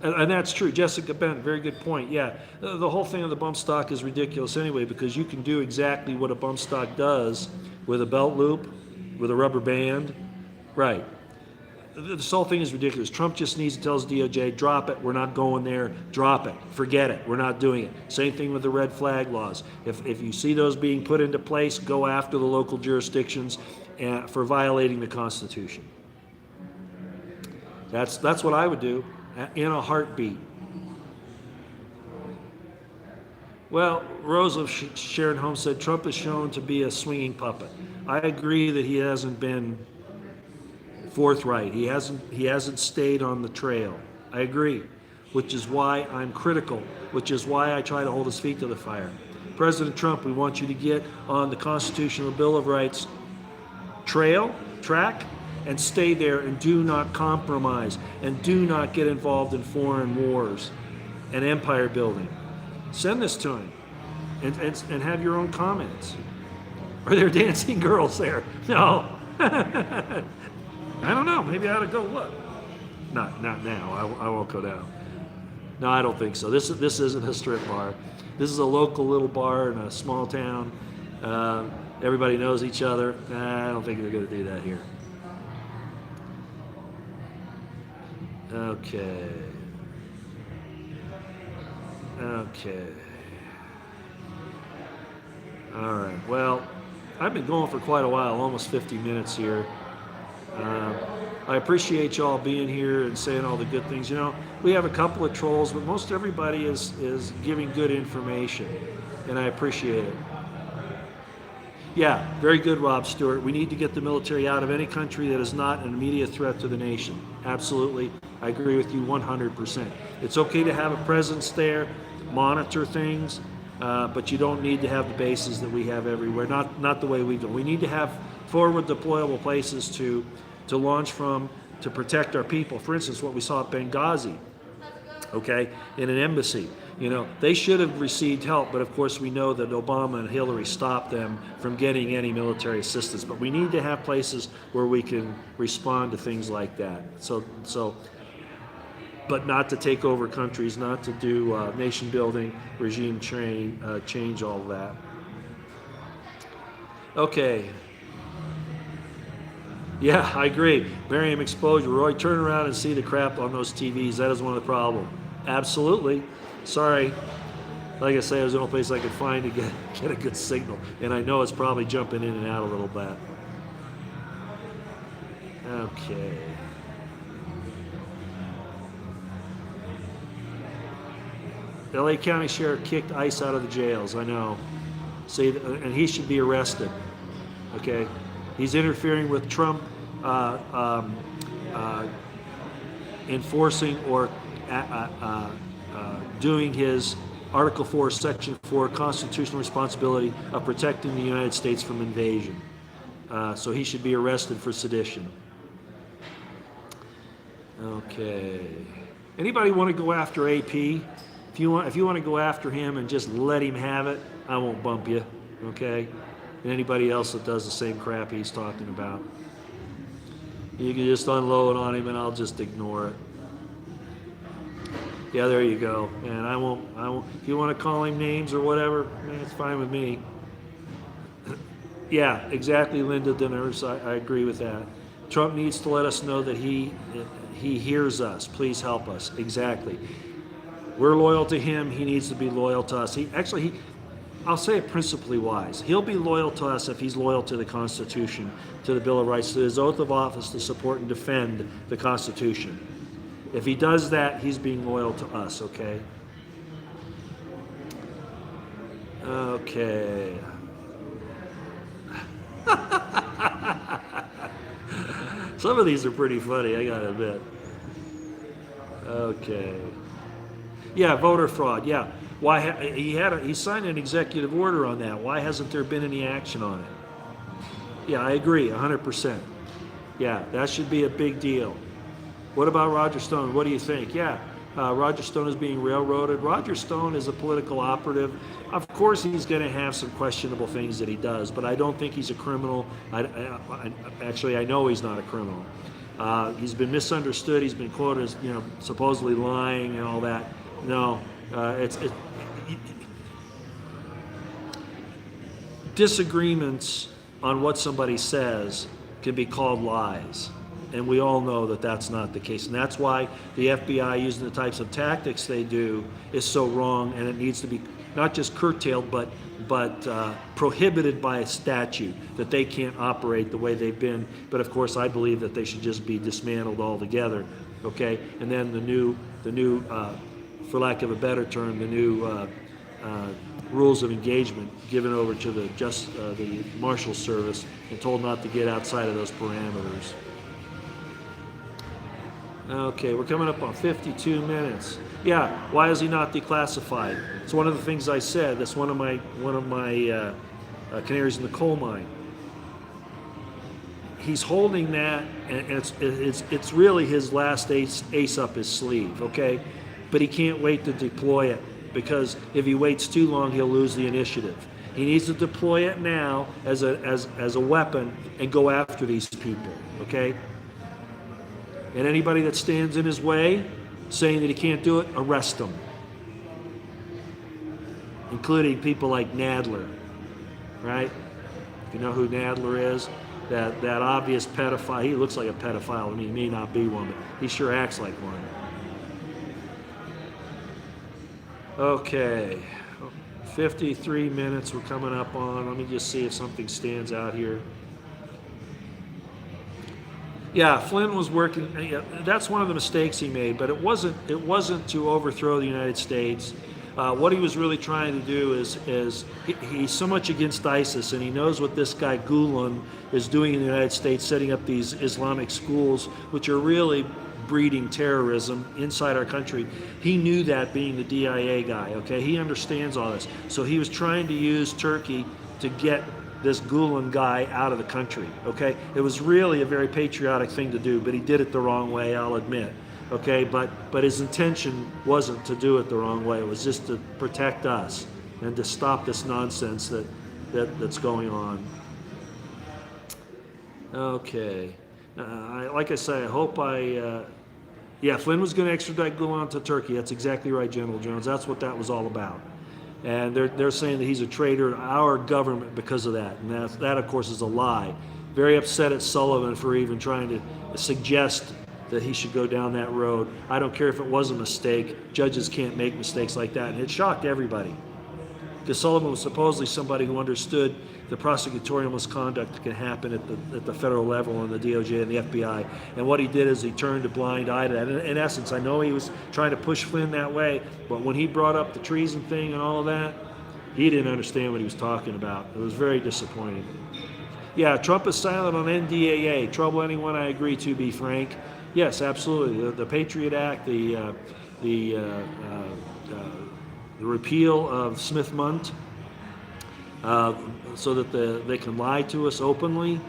And that's true. Jessica Bent, very good point. Yeah, the whole thing of the bump stock is ridiculous anyway, because you can do exactly what a bump stock does with a belt loop, with a rubber band. Right. This whole thing is ridiculous. Trump just needs to tell his DOJ, drop it, we're not going there, drop it, forget it, we're not doing it. Same thing with the red flag laws. If you see those being put into place, go after the local jurisdictions for violating the Constitution. That's what I would do in a heartbeat. Well, Rose of Sharon Holmes said Trump is shown to be a swinging puppet. I agree that he hasn't been forthright. He hasn't stayed on the trail. I agree, which is why I'm critical, which is why I try to hold his feet to the fire. President Trump, we want you to get on the Constitutional Bill of Rights track, and stay there, and do not compromise, and do not get involved in foreign wars and empire building. Send this to him, and have your own comments. Are there dancing girls there? No. I don't know. Maybe I ought to go look. Not now. I won't go down. No, I don't think so. This isn't a strip bar. This is a local little bar in a small town. Everybody knows each other. I don't think they're going to do that here. Okay. All right. Well, I've been going for quite a while, almost 50 minutes here. I appreciate y'all being here and saying all the good things. You know, we have a couple of trolls, but most everybody is giving good information, and I appreciate it. Yeah, very good, Rob Stewart. We need to get the military out of any country that is not an immediate threat to the nation. Absolutely. I agree with you 100%. It's okay to have a presence there, monitor things, but you don't need to have the bases that we have everywhere. Not the way we do. We need to have forward deployable places to launch from, to protect our people. For instance, what we saw at Benghazi, okay, in an embassy. You know, they should have received help, but of course we know that Obama and Hillary stopped them from getting any military assistance. But we need to have places where we can respond to things like that. So, but not to take over countries, not to do nation building, regime change, all of that. Okay. Yeah, I agree. Barium exposure. Roy, turn around and see the crap on those TVs. That is one of the problems. Absolutely. Sorry. Like I say, it was the only place I could find to get a good signal. And I know it's probably jumping in and out a little bit. Okay. LA County Sheriff kicked ICE out of the jails. I know. See, and he should be arrested. Okay. He's interfering with Trump enforcing or doing his Article 4, Section 4 constitutional responsibility of protecting the United States from invasion. So he should be arrested for sedition. Okay. Anybody want to go after AP? If you want to go after him and just let him have it, I won't bump you. Okay. And anybody else that does the same crap he's talking about, you can just unload on him, and I'll just ignore it. Yeah, there you go. And I won't. If you want to call him names or whatever, man, it's fine with me. Yeah, exactly, Linda Deners. I agree with that. Trump needs to let us know that he hears us. Please help us. Exactly. We're loyal to him. He needs to be loyal to us. I'll say it principally wise. He'll be loyal to us if he's loyal to the Constitution, to the Bill of Rights, to his oath of office to support and defend the Constitution. If he does that, he's being loyal to us, okay? Okay. Some of these are pretty funny, I gotta admit. Okay. Yeah, voter fraud. Yeah. Why he signed an executive order on that. Why hasn't there been any action on it? Yeah, I agree 100%. Yeah, that should be a big deal. What about Roger Stone? What do you think? Yeah, Roger Stone is being railroaded. Roger Stone is a political operative. Of course, he's going to have some questionable things that he does, but I don't think he's a criminal. Actually, I know he's not a criminal. He's been misunderstood. He's been quoted as, supposedly lying and all that. No, disagreements on what somebody says can be called lies. And we all know that that's not the case. And that's why the FBI using the types of tactics they do is so wrong, and it needs to be not just curtailed, but prohibited by a statute, that they can't operate the way they've been. But of course, I believe that they should just be dismantled altogether, okay? And then the new for lack of a better term, the new rules of engagement given over to the Marshal Service and told not to get outside of those parameters. Okay, we're coming up on 52 minutes. Yeah, why is he not declassified? It's one of the things I said. That's one of my canaries in the coal mine. He's holding that, and it's really his last ace up his sleeve. Okay, but he can't wait to deploy it, because if he waits too long, he'll lose the initiative. He needs to deploy it now as a weapon and go after these people. Okay. And anybody that stands in his way, saying that he can't do it, arrest him. Including people like Nadler, right? If you know who Nadler is, that obvious pedophile. He looks like a pedophile. I mean, he may not be one, but he sure acts like one. Okay, 53 minutes we're coming up on. Let me just see if something stands out here. Yeah, Flynn was working. That's one of the mistakes he made, but it wasn't to overthrow the United States. What he was really trying to do is he's so much against ISIS, and he knows what this guy Gulen is doing in the United States, setting up these Islamic schools, which are really breeding terrorism inside our country. He knew that, being the DIA guy. Okay, he understands all this, so he was trying to use Turkey to get this Gulen guy out of the country. Okay, it was really a very patriotic thing to do, but he did it the wrong way, I'll admit. Okay, but his intention wasn't to do it the wrong way. It was just to protect us and to stop this nonsense that's going on. Okay, like I say, I hope yeah, Flynn was going to extradite Gulen to Turkey. That's exactly right, General Jones. That's what that was all about. And they're saying that he's a traitor to our government because of that. And that, of course, is a lie. Very upset at Sullivan for even trying to suggest that he should go down that road. I don't care if it was a mistake. Judges can't make mistakes like that. And it shocked everybody, because Sullivan was supposedly somebody who understood the prosecutorial misconduct that can happen at the federal level in the DOJ and the FBI. And what he did is he turned a blind eye to that. In essence, I know he was trying to push Flynn that way, but when he brought up the treason thing and all of that, he didn't understand what he was talking about. It was very disappointing. Yeah, Trump is silent on NDAA. Trouble anyone, I agree, to be frank. Yes, absolutely. The Patriot Act, the repeal of Smith-Mundt, so that they can lie to us openly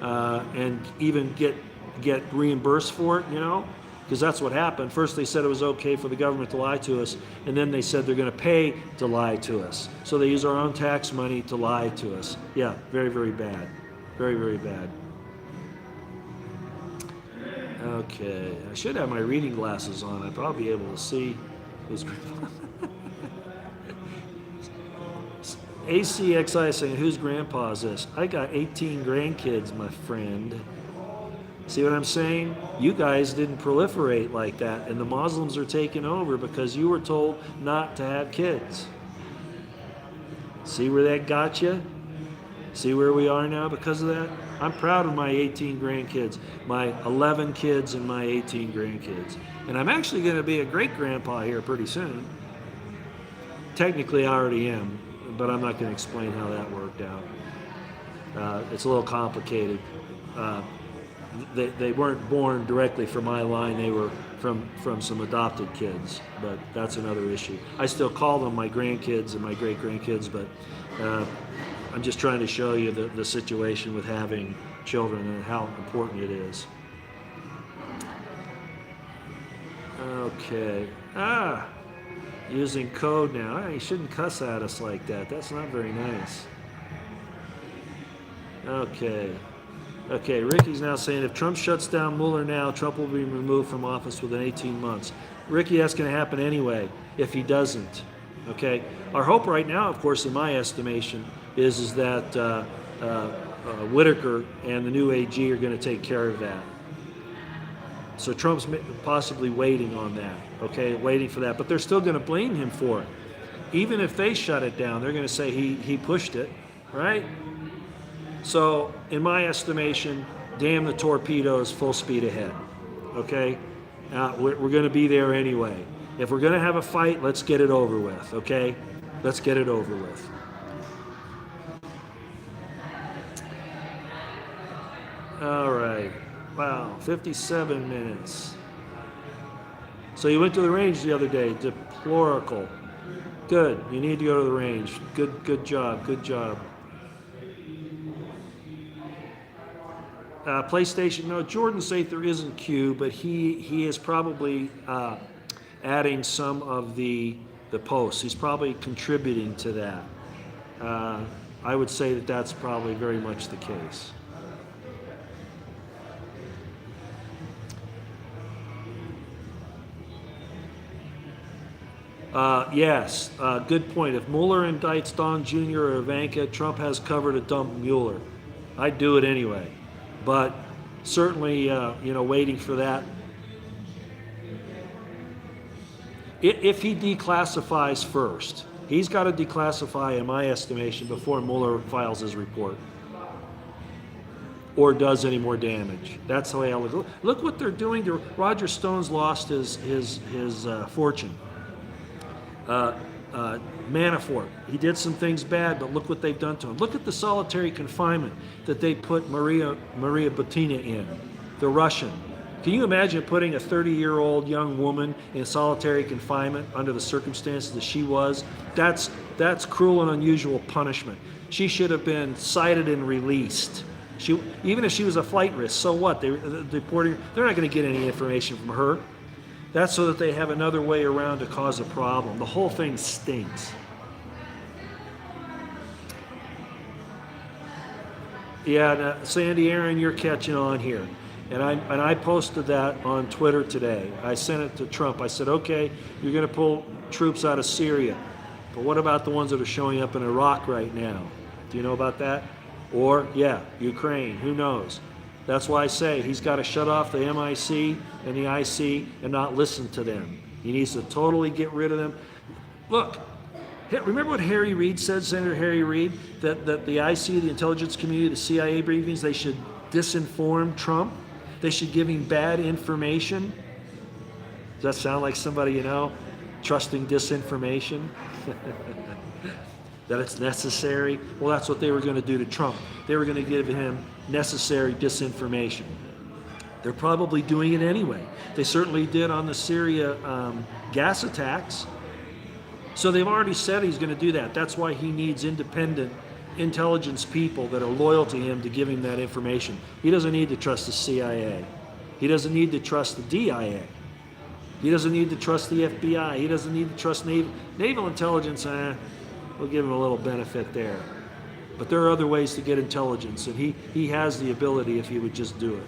and even get reimbursed for it, because that's what happened. First they said it was okay for the government to lie to us, and then they said they're going to pay to lie to us. So they use our own tax money to lie to us. Yeah, very, very bad. Very, very bad. Okay, I should have my reading glasses on. I'd probably be able to see who's ACXI saying, whose grandpa is this? I got 18 grandkids, my friend. See what I'm saying? You guys didn't proliferate like that, and the Muslims are taking over because you were told not to have kids. See where that got you? See where we are now because of that? I'm proud of my 18 grandkids, my 11 kids and my 18 grandkids. And I'm actually going to be a great-grandpa here pretty soon. Technically, I already am, but I'm not going to explain how that worked out. It's a little complicated. They weren't born directly from my line. They were from some adopted kids, but that's another issue. I still call them my grandkids and my great-grandkids, but I'm just trying to show you the situation with having children and how important it is. Okay. Using code now. You shouldn't cuss at us like that. That's not very nice. Okay. Okay, Ricky's now saying if Trump shuts down Mueller now, Trump will be removed from office within 18 months. Ricky, that's going to happen anyway if he doesn't. Okay? Our hope right now, of course, in my estimation, is that Whitaker and the new AG are going to take care of that. So Trump's possibly waiting on that, okay, waiting for that. But they're still going to blame him for it. Even if they shut it down, they're going to say he pushed it, right? So in my estimation, damn the torpedoes, full speed ahead, okay? We're going to be there anyway. If we're going to have a fight, let's get it over with, okay? Let's get it over with. All right. Wow, 57 minutes. So you went to the range the other day. Deplorable. Good. You need to go to the range. Good job. Good job. PlayStation. No, Jordan said there isn't Q, but he is probably adding some of the posts. He's probably contributing to that. I would say that that's probably very much the case. Yes, good point. If Mueller indicts Don Jr. or Ivanka, Trump has cover to dump Mueller. I'd do it anyway. But certainly, waiting for that. If he declassifies first, he's got to declassify, in my estimation, before Mueller files his report or does any more damage. That's the way I look. Look what they're doing to Roger Stone's lost his fortune. Manafort, he did some things bad, but look what they've done to him. Look at the solitary confinement that they put Maria Butina in, the Russian. Can you imagine putting a 30-year-old young woman in solitary confinement under the circumstances that she was? That's cruel and unusual punishment. She should have been cited and released. Even if she was a flight risk, so what? They're not going to get any information from her. That's so that they have another way around to cause a problem. The whole thing stinks. Yeah, Sandy Aaron, you're catching on here. And I posted that on Twitter today. I sent it to Trump. I said, okay, you're going to pull troops out of Syria. But what about the ones that are showing up in Iraq right now? Do you know about that? Or, yeah, Ukraine. Who knows? That's why I say he's got to shut off the MIC and the IC and not listen to them. He needs to totally get rid of them. Look, remember what Harry Reid said, Senator Harry Reid, that the IC, the intelligence community, the CIA briefings, they should disinform Trump? They should give him bad information? Does that sound like somebody you know, trusting disinformation? That it's necessary? Well, that's what they were going to do to Trump. They were going to give him necessary disinformation. They're probably doing it anyway. They certainly did on the Syria gas attacks. So they've already said he's going to do that. That's why he needs independent intelligence people that are loyal to him to give him that information. He doesn't need to trust the CIA. He doesn't need to trust the DIA. He doesn't need to trust the FBI. He doesn't need to trust naval intelligence. We'll give him a little benefit there. But there are other ways to get intelligence, and he has the ability if he would just do it.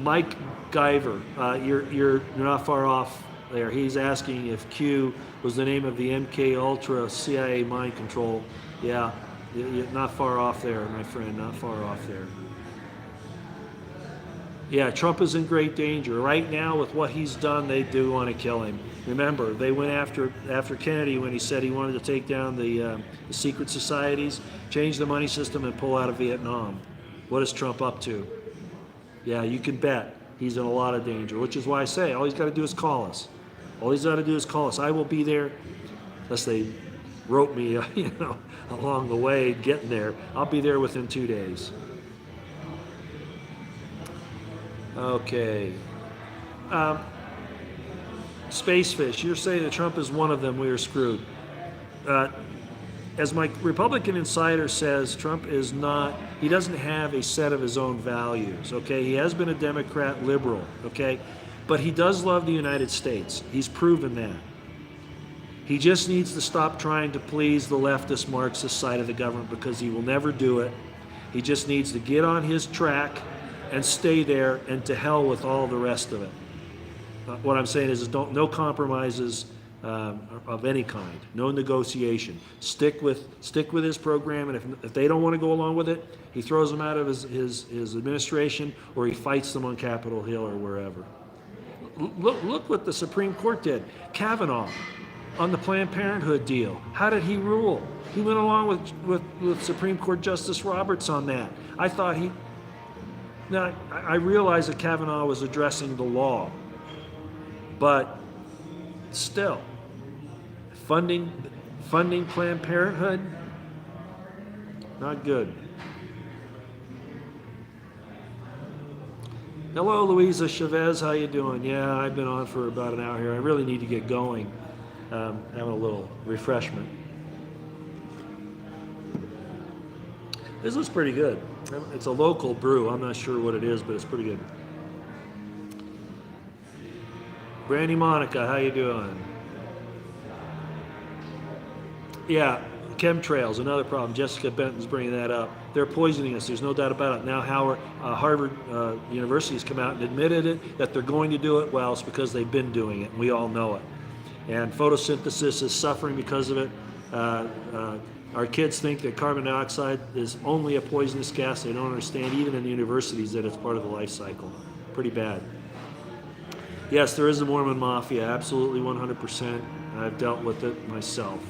Mike Guyver, you're not far off there. He's asking if Q was the name of the MK Ultra CIA mind control. Yeah, Not far off there, my friend, not far off there. Yeah, Trump is in great danger. Right now, with what he's done, they do want to kill him. Remember, they went after Kennedy when he said he wanted to take down the secret societies, change the money system, and pull out of Vietnam. What is Trump up to? Yeah, you can bet he's in a lot of danger, which is why I say all he's got to do is call us. All he's got to do is call us. I will be there, unless they rope me, along the way getting there. I'll be there within 2 days. Okay. Spacefish, you're saying that Trump is one of them, we are screwed. As my Republican insider says, Trump is not, he doesn't have a set of his own values, okay? He has been a Democrat liberal, okay? But he does love the United States. He's proven that. He just needs to stop trying to please the leftist Marxist side of the government because he will never do it. He just needs to get on his track and stay there, and to hell with all the rest of it. What I'm saying is no compromises of any kind, no negotiation. Stick with his program, and if they don't want to go along with it, he throws them out of his administration, or he fights them on Capitol Hill or wherever. Look what the Supreme Court did. Kavanaugh on the Planned Parenthood deal. How did he rule? He went along with Supreme Court Justice Roberts on that. Now, I realize that Kavanaugh was addressing the law, but still, funding Planned Parenthood, not good. Hello, Luisa Chavez, how you doing? Yeah, I've been on for about an hour here. I really need to get going. Having a little refreshment. This looks pretty good. It's a local brew. I'm not sure what it is, but it's pretty good. Brandy Monica, how you doing? Yeah, chemtrails, another problem. Jessica Benton's bringing that up. They're poisoning us. There's no doubt about it. Now Harvard University has come out and admitted it, that they're going to do it. Well, it's because they've been doing it, and we all know it. And photosynthesis is suffering because of it. Our kids think that carbon dioxide is only a poisonous gas. They don't understand, even in the universities, that it's part of the life cycle. Pretty bad. Yes, there is a Mormon mafia, absolutely 100%. I've dealt with it myself.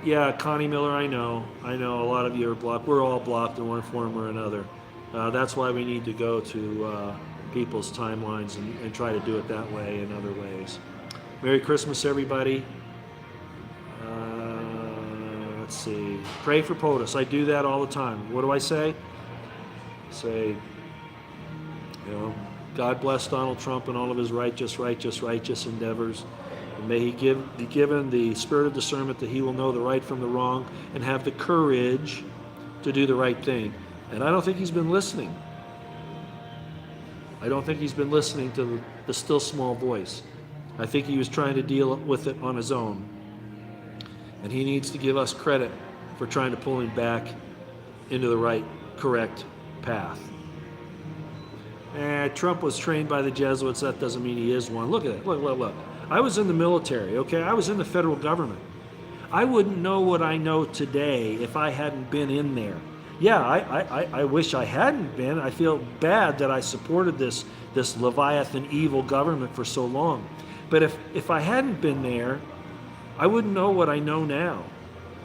Yeah, Connie Miller, I know a lot of you are blocked. We're all blocked in one form or another. That's why we need to go to people's timelines and try to do it that way and other ways. Merry Christmas, everybody. Let's see. Pray for POTUS. I do that all the time. What do I say? Say, God bless Donald Trump and all of his righteous endeavors. And may he be given the spirit of discernment that he will know the right from the wrong and have the courage to do the right thing. And I don't think he's been listening. I don't think he's been listening to the still small voice. I think he was trying to deal with it on his own. And he needs to give us credit for trying to pull him back into the right, correct path. Trump was trained by the Jesuits. That doesn't mean he is one. Look at it. Look. I was in the military, okay? I was in the federal government. I wouldn't know what I know today if I hadn't been in there. Yeah, I wish I hadn't been. I feel bad that I supported this Leviathan evil government for so long. But if I hadn't been there, I wouldn't know what I know now.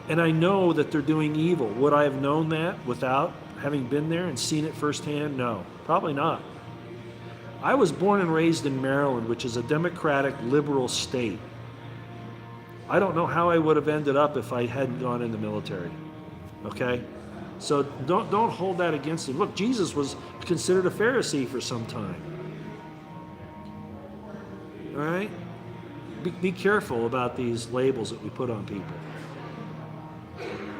And I know that they're doing evil. Would I have known that without having been there and seen it firsthand? No, probably not. I was born and raised in Maryland, which is a democratic liberal state. I don't know how I would have ended up if I hadn't gone in the military. Okay? So don't hold that against him. Look, Jesus was considered a Pharisee for some time. All right? Be careful about these labels that we put on people.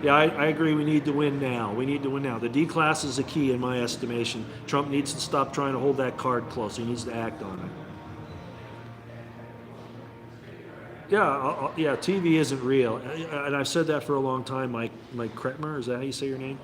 Yeah, I agree. We need to win now. We need to win now. The D class is a key in my estimation. Trump needs to stop trying to hold that card close. He needs to act on it. Yeah, TV isn't real. And I've said that for a long time. Mike Kretmer, is that how you say your name?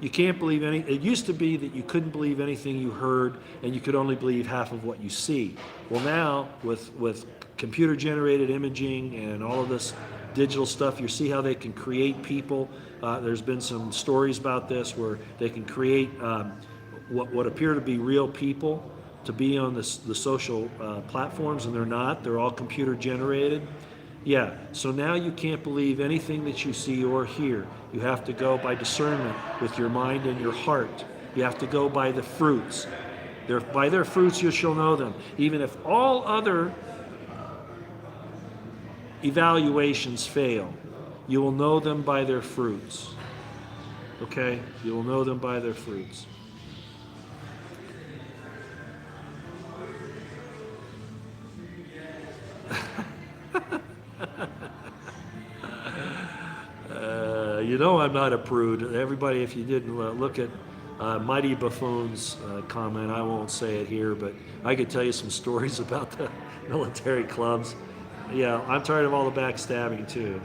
You can't believe it used to be that you couldn't believe anything you heard and you could only believe half of what you see. Well, now with computer generated imaging and all of this digital stuff. You see how they can create people. There's been some stories about this where they can create what appear to be real people to be on the social platforms, and they're not. They're all computer generated. Yeah, so now you can't believe anything that you see or hear. You have to go by discernment with your mind and your heart. You have to go by the fruits. By their fruits you shall know them. Even if all other evaluations fail, you will know them by their fruits. Okay? You will know them by their fruits. You know I'm not a prude. Everybody, if you didn't look at Mighty Buffoon's comment, I won't say it here, but I could tell you some stories about the military clubs. Yeah, I'm tired of all the backstabbing too.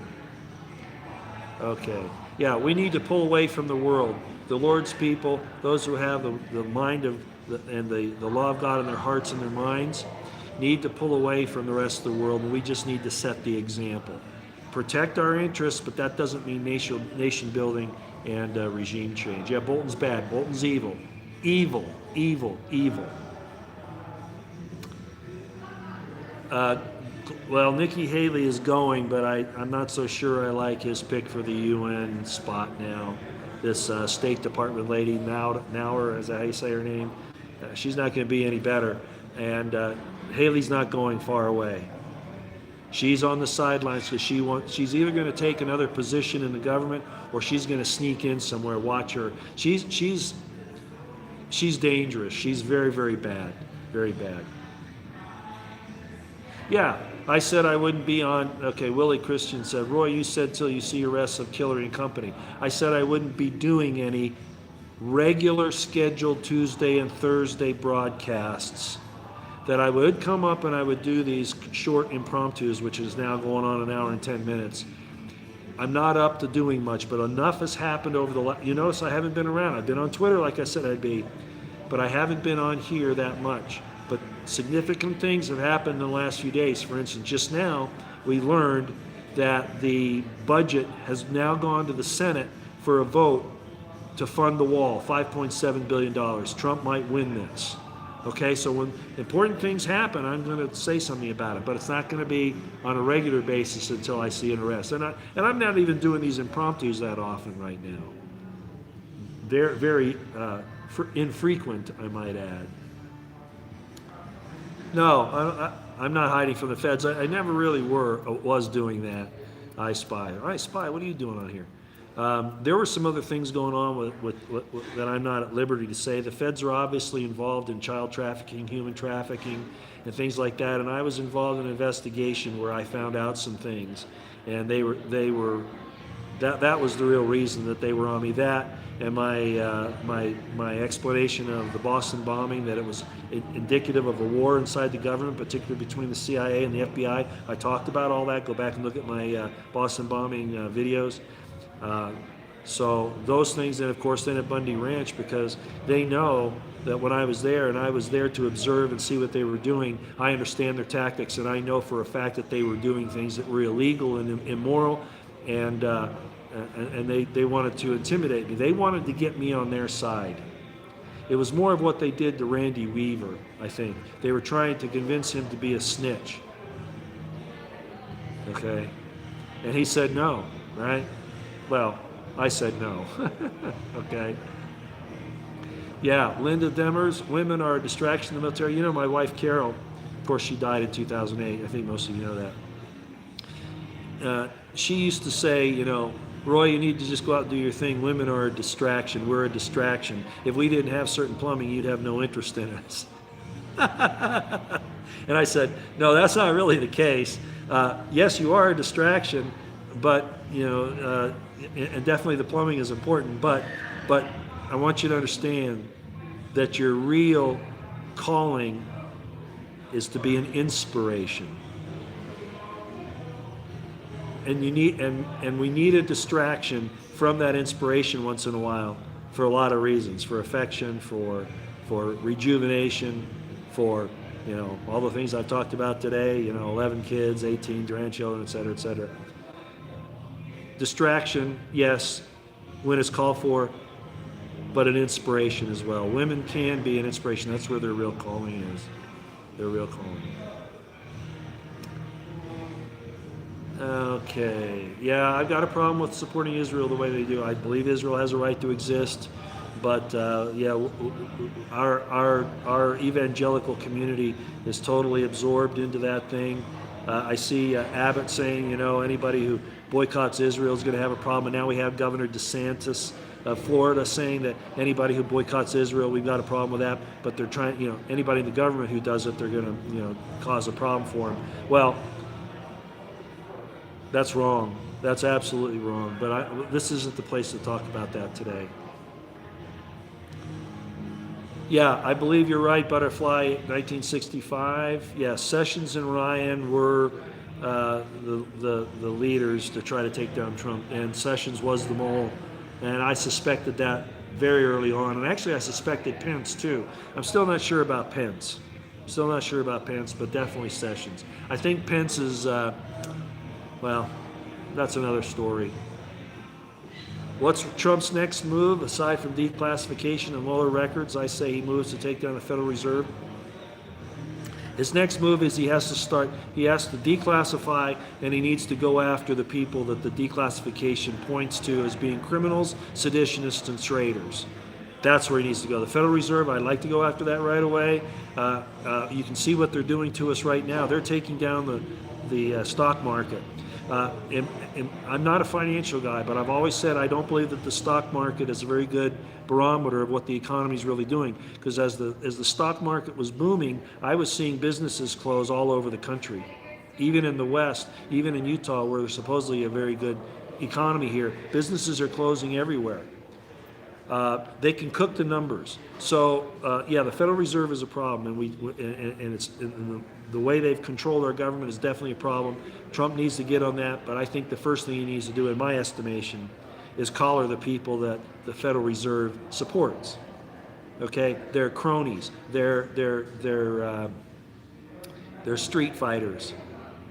Okay. Yeah, we need to pull away from the world. The Lord's people, those who have the mind of the law of God in their hearts and their minds, need to pull away from the rest of the world, and we just need to set the example. Protect our interests, but that doesn't mean nation building and regime change. Yeah, Bolton's bad. Bolton's evil. Evil, evil, evil. Well, Nikki Haley is going, but I'm not so sure I like his pick for the UN spot now. This State Department lady, Nauer, is that how you say her name? She's not going to be any better. And Haley's not going far away. She's on the sidelines because she's either going to take another position in the government or she's going to sneak in somewhere. Watch her. She's dangerous. She's very, very bad. Very bad. Yeah, I said I wouldn't be on. Okay, Willie Christian said, Roy, you said till you see arrests of Hillary and company. I said I wouldn't be doing any regular scheduled Tuesday and Thursday broadcasts, that I would come up and I would do these short impromptus, which is now going on an hour and 10 minutes. I'm not up to doing much, but enough has happened over the last, you notice I haven't been around. I've been on Twitter, like I said I'd be, but I haven't been on here that much. But significant things have happened in the last few days. For instance, just now we learned that the budget has now gone to the Senate for a vote to fund the wall, $5.7 billion. Trump might win this. Okay, so when important things happen, I'm going to say something about it, but it's not going to be on a regular basis until I see an arrest. And I'm not even doing these impromptus that often right now. They're very infrequent, I might add. No, I'm not hiding from the feds. I never really was doing that. I spy. What are you doing on here? There were some other things going on with that I'm not at liberty to say. The feds are obviously involved in child trafficking, human trafficking, and things like that. And I was involved in an investigation where I found out some things, and they were that was the real reason that they were on me. That and my explanation of the Boston bombing, that it was indicative of a war inside the government, particularly between the CIA and the FBI. I talked about all that. Go back and look at my Boston bombing videos. So those things, and of course then at Bundy Ranch, because they know that when I was there, and I was there to observe and see what they were doing, I understand their tactics, and I know for a fact that they were doing things that were illegal and immoral, and they wanted to intimidate me. They wanted to get me on their side. It was more of what they did to Randy Weaver, I think. They were trying to convince him to be a snitch. Okay? And he said no, right? Well, I said no. Okay. Yeah, Linda Demers, women are a distraction in the military. You know, my wife Carol, of course, she died in 2008. I think most of you know that. She used to say, you know, Roy, you need to just go out and do your thing. Women are a distraction. We're a distraction. If we didn't have certain plumbing, you'd have no interest in us. And I said, no, that's not really the case. Yes, you are a distraction, but, you know, and definitely the plumbing is important, but I want you to understand that your real calling is to be an inspiration. And you need and we need a distraction from that inspiration once in a while for a lot of reasons, for affection, for rejuvenation, for, you know, all the things I've talked about today, you know, 11 kids, 18 grandchildren, et cetera, et cetera. Distraction, yes, when it's called for, but an inspiration as well. Women can be an inspiration. That's where their real calling is. Their real calling. Okay. Yeah, I've got a problem with supporting Israel the way they do. I believe Israel has a right to exist, but our evangelical community is totally absorbed into that thing. I see Abbott saying, anybody who boycotts Israel is going to have a problem. And now we have Governor DeSantis of Florida saying that anybody who boycotts Israel, we've got a problem with that. But they're trying, anybody in the government who does it, they're going to, cause a problem for them. Well, that's wrong. That's absolutely wrong. But this isn't the place to talk about that today. Yeah, I believe you're right, Butterfly, 1965. Yeah, Sessions and Ryan were the leaders to try to take down Trump, and Sessions was the mole. And I suspected that very early on. And actually, I suspected Pence, too. I'm still not sure about Pence. But definitely Sessions. I think Pence is, well, that's another story. What's Trump's next move, aside from declassification and Mueller records? I say he moves to take down the Federal Reserve. His next move is he has to declassify, and he needs to go after the people that the declassification points to as being criminals, seditionists, and traitors. That's where he needs to go. The Federal Reserve, I'd like to go after that right away. You can see what they're doing to us right now. They're taking down the stock market. And I'm not a financial guy, but I've always said I don't believe that the stock market is a very good barometer of what the economy is really doing. Because as the stock market was booming, I was seeing businesses close all over the country, even in the West, even in Utah, where there's supposedly a very good economy here. Businesses are closing everywhere. They can cook the numbers. So the Federal Reserve is a problem, and the way they've controlled our government is definitely a problem. Trump needs to get on that, but I think the first thing he needs to do, in my estimation, is collar the people that the Federal Reserve supports. Okay, they're cronies. They're street fighters.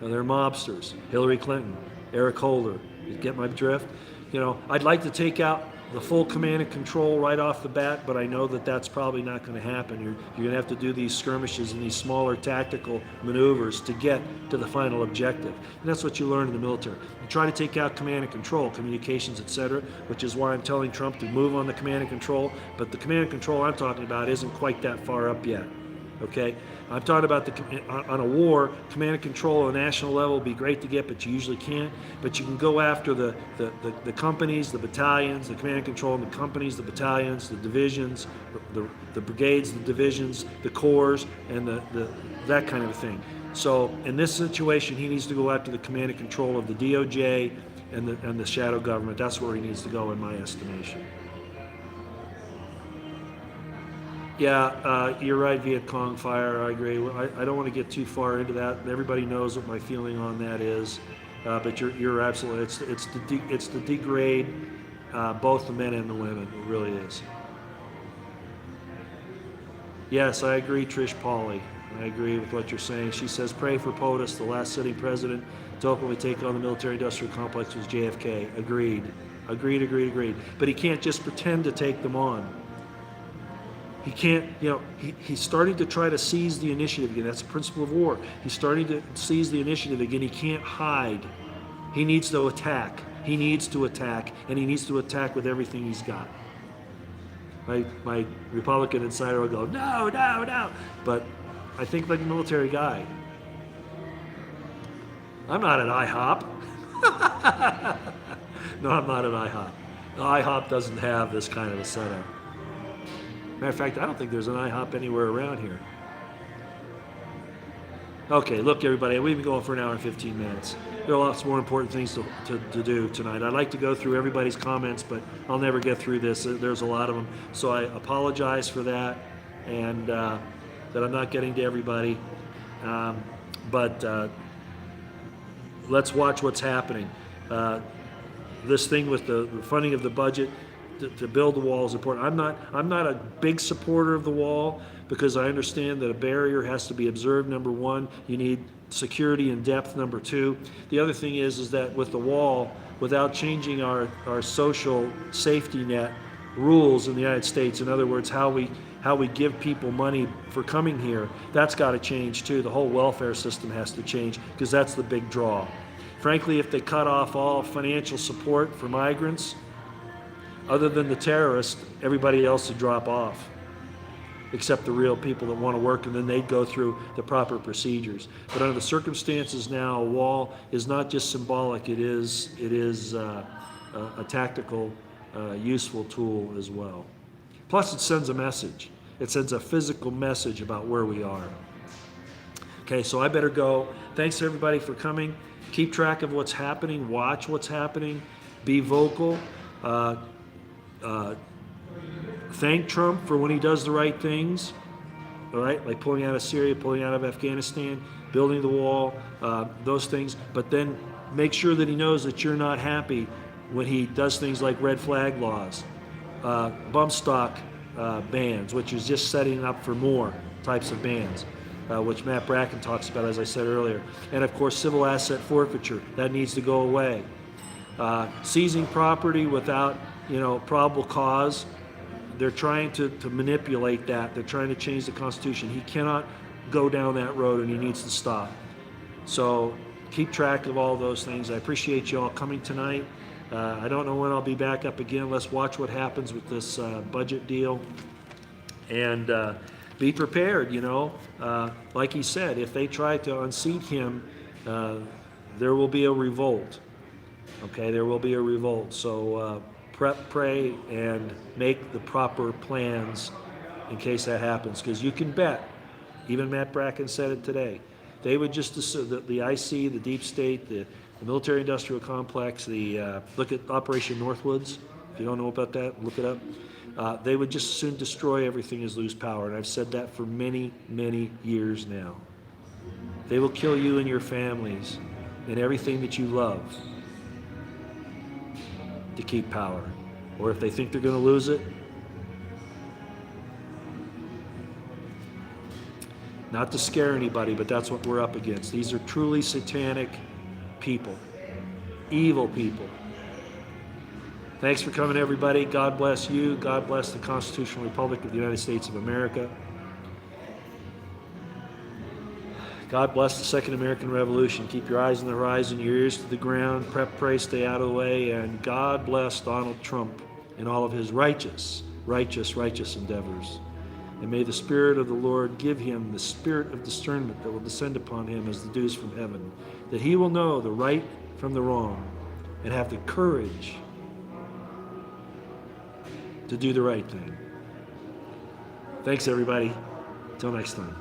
They're mobsters. Hillary Clinton, Eric Holder. You get my drift? I'd like to take out the full command and control right off the bat, but I know that that's probably not going to happen. You're going to have to do these skirmishes and these smaller tactical maneuvers to get to the final objective. And that's what you learn in the military. You try to take out command and control, communications, etc., which is why I'm telling Trump to move on the command and control. But the command and control I'm talking about isn't quite that far up yet. Okay, I'm talking about on a war, command and control on a national level would be great to get, but you usually can't. But you can go after the companies, the battalions, the command and control in the companies, the battalions, the divisions, the brigades, the divisions, the corps, and that kind of thing. So in this situation, he needs to go after the command and control of the DOJ and the shadow government. That's where he needs to go, in my estimation. Yeah, you're right, Viet Cong fire, I agree. I don't want to get too far into that. Everybody knows what my feeling on that is, but you're absolutely, it's to degrade both the men and the women. It really is. Yes, I agree, Trish Pauley. I agree with what you're saying. She says, pray for POTUS, the last sitting president to openly take on the military-industrial complex was JFK. Agreed. But he can't just pretend to take them on. He can't, he's starting to try to seize the initiative again. That's the principle of war. He's starting to seize the initiative again. He can't hide. He needs to attack. And he needs to attack with everything he's got. My Republican insider will go, no. But I think like a military guy. I'm not at IHOP. No, I'm not at IHOP. No, IHOP doesn't have this kind of a setup. Matter of fact, I don't think there's an IHOP anywhere around here. Okay, look, everybody, we've been going for an hour and 15 minutes. There are lots more important things to do tonight. I'd like to go through everybody's comments, but I'll never get through this. There's a lot of them. So I apologize for that, and that I'm not getting to everybody. But let's watch what's happening. This thing with the funding of the budget, to build the wall is important. I'm not a big supporter of the wall because I understand that a barrier has to be observed, number one. You need security and depth, number two. The other thing is that with the wall, without changing our social safety net rules in the United States. In other words, how we give people money for coming here, that's got to change too. The whole welfare system has to change, because that's the big draw. Frankly, if they cut off all financial support for migrants, other than the terrorists, everybody else would drop off, except the real people that want to work, and then they'd go through the proper procedures. But under the circumstances now, a wall is not just symbolic, it is a tactical, useful tool as well. Plus, it sends a message. It sends a physical message about where we are. Okay, so I better go. Thanks everybody for coming. Keep track of what's happening. Watch what's happening. Be vocal. Thank Trump for when he does the right things. All right, like pulling out of Syria, pulling out of Afghanistan, building the wall, those things. But then make sure that he knows that you're not happy when he does things like red flag laws, bump stock bans, which is just setting up for more types of bans, which Matt Bracken talks about, as I said earlier. And of course, civil asset forfeiture, that needs to go away. Seizing property without, probable cause, they're trying to manipulate that. They're trying to change the Constitution. He cannot go down that road, and he needs to stop. So keep track of all those things. I appreciate you all coming tonight. I don't know when I'll be back up again. Let's watch what happens with this budget deal, and be prepared. Like he said, if they try to unseat him, there will be a revolt. Okay, there will be a revolt. So prep, pray, and make the proper plans in case that happens. Because you can bet, even Matt Bracken said it today, they would just assume that the IC, the deep state, the military-industrial complex, look at Operation Northwoods. If you don't know about that, look it up. They would just soon destroy everything as lose power, and I've said that for many, many years now. They will kill you and your families and everything that you love to keep power. Or if they think they're going to lose it, not to scare anybody, but that's what we're up against. These are truly satanic people, evil people. Thanks for coming, everybody. God bless you. God bless the Constitutional Republic of the United States of America. God bless the Second American Revolution. Keep your eyes on the horizon, your ears to the ground. Prep, pray, stay out of the way. And God bless Donald Trump in all of his righteous endeavors. And may the Spirit of the Lord give him the spirit of discernment that will descend upon him as the dews from heaven, that he will know the right from the wrong and have the courage to do the right thing. Thanks, everybody. Until next time.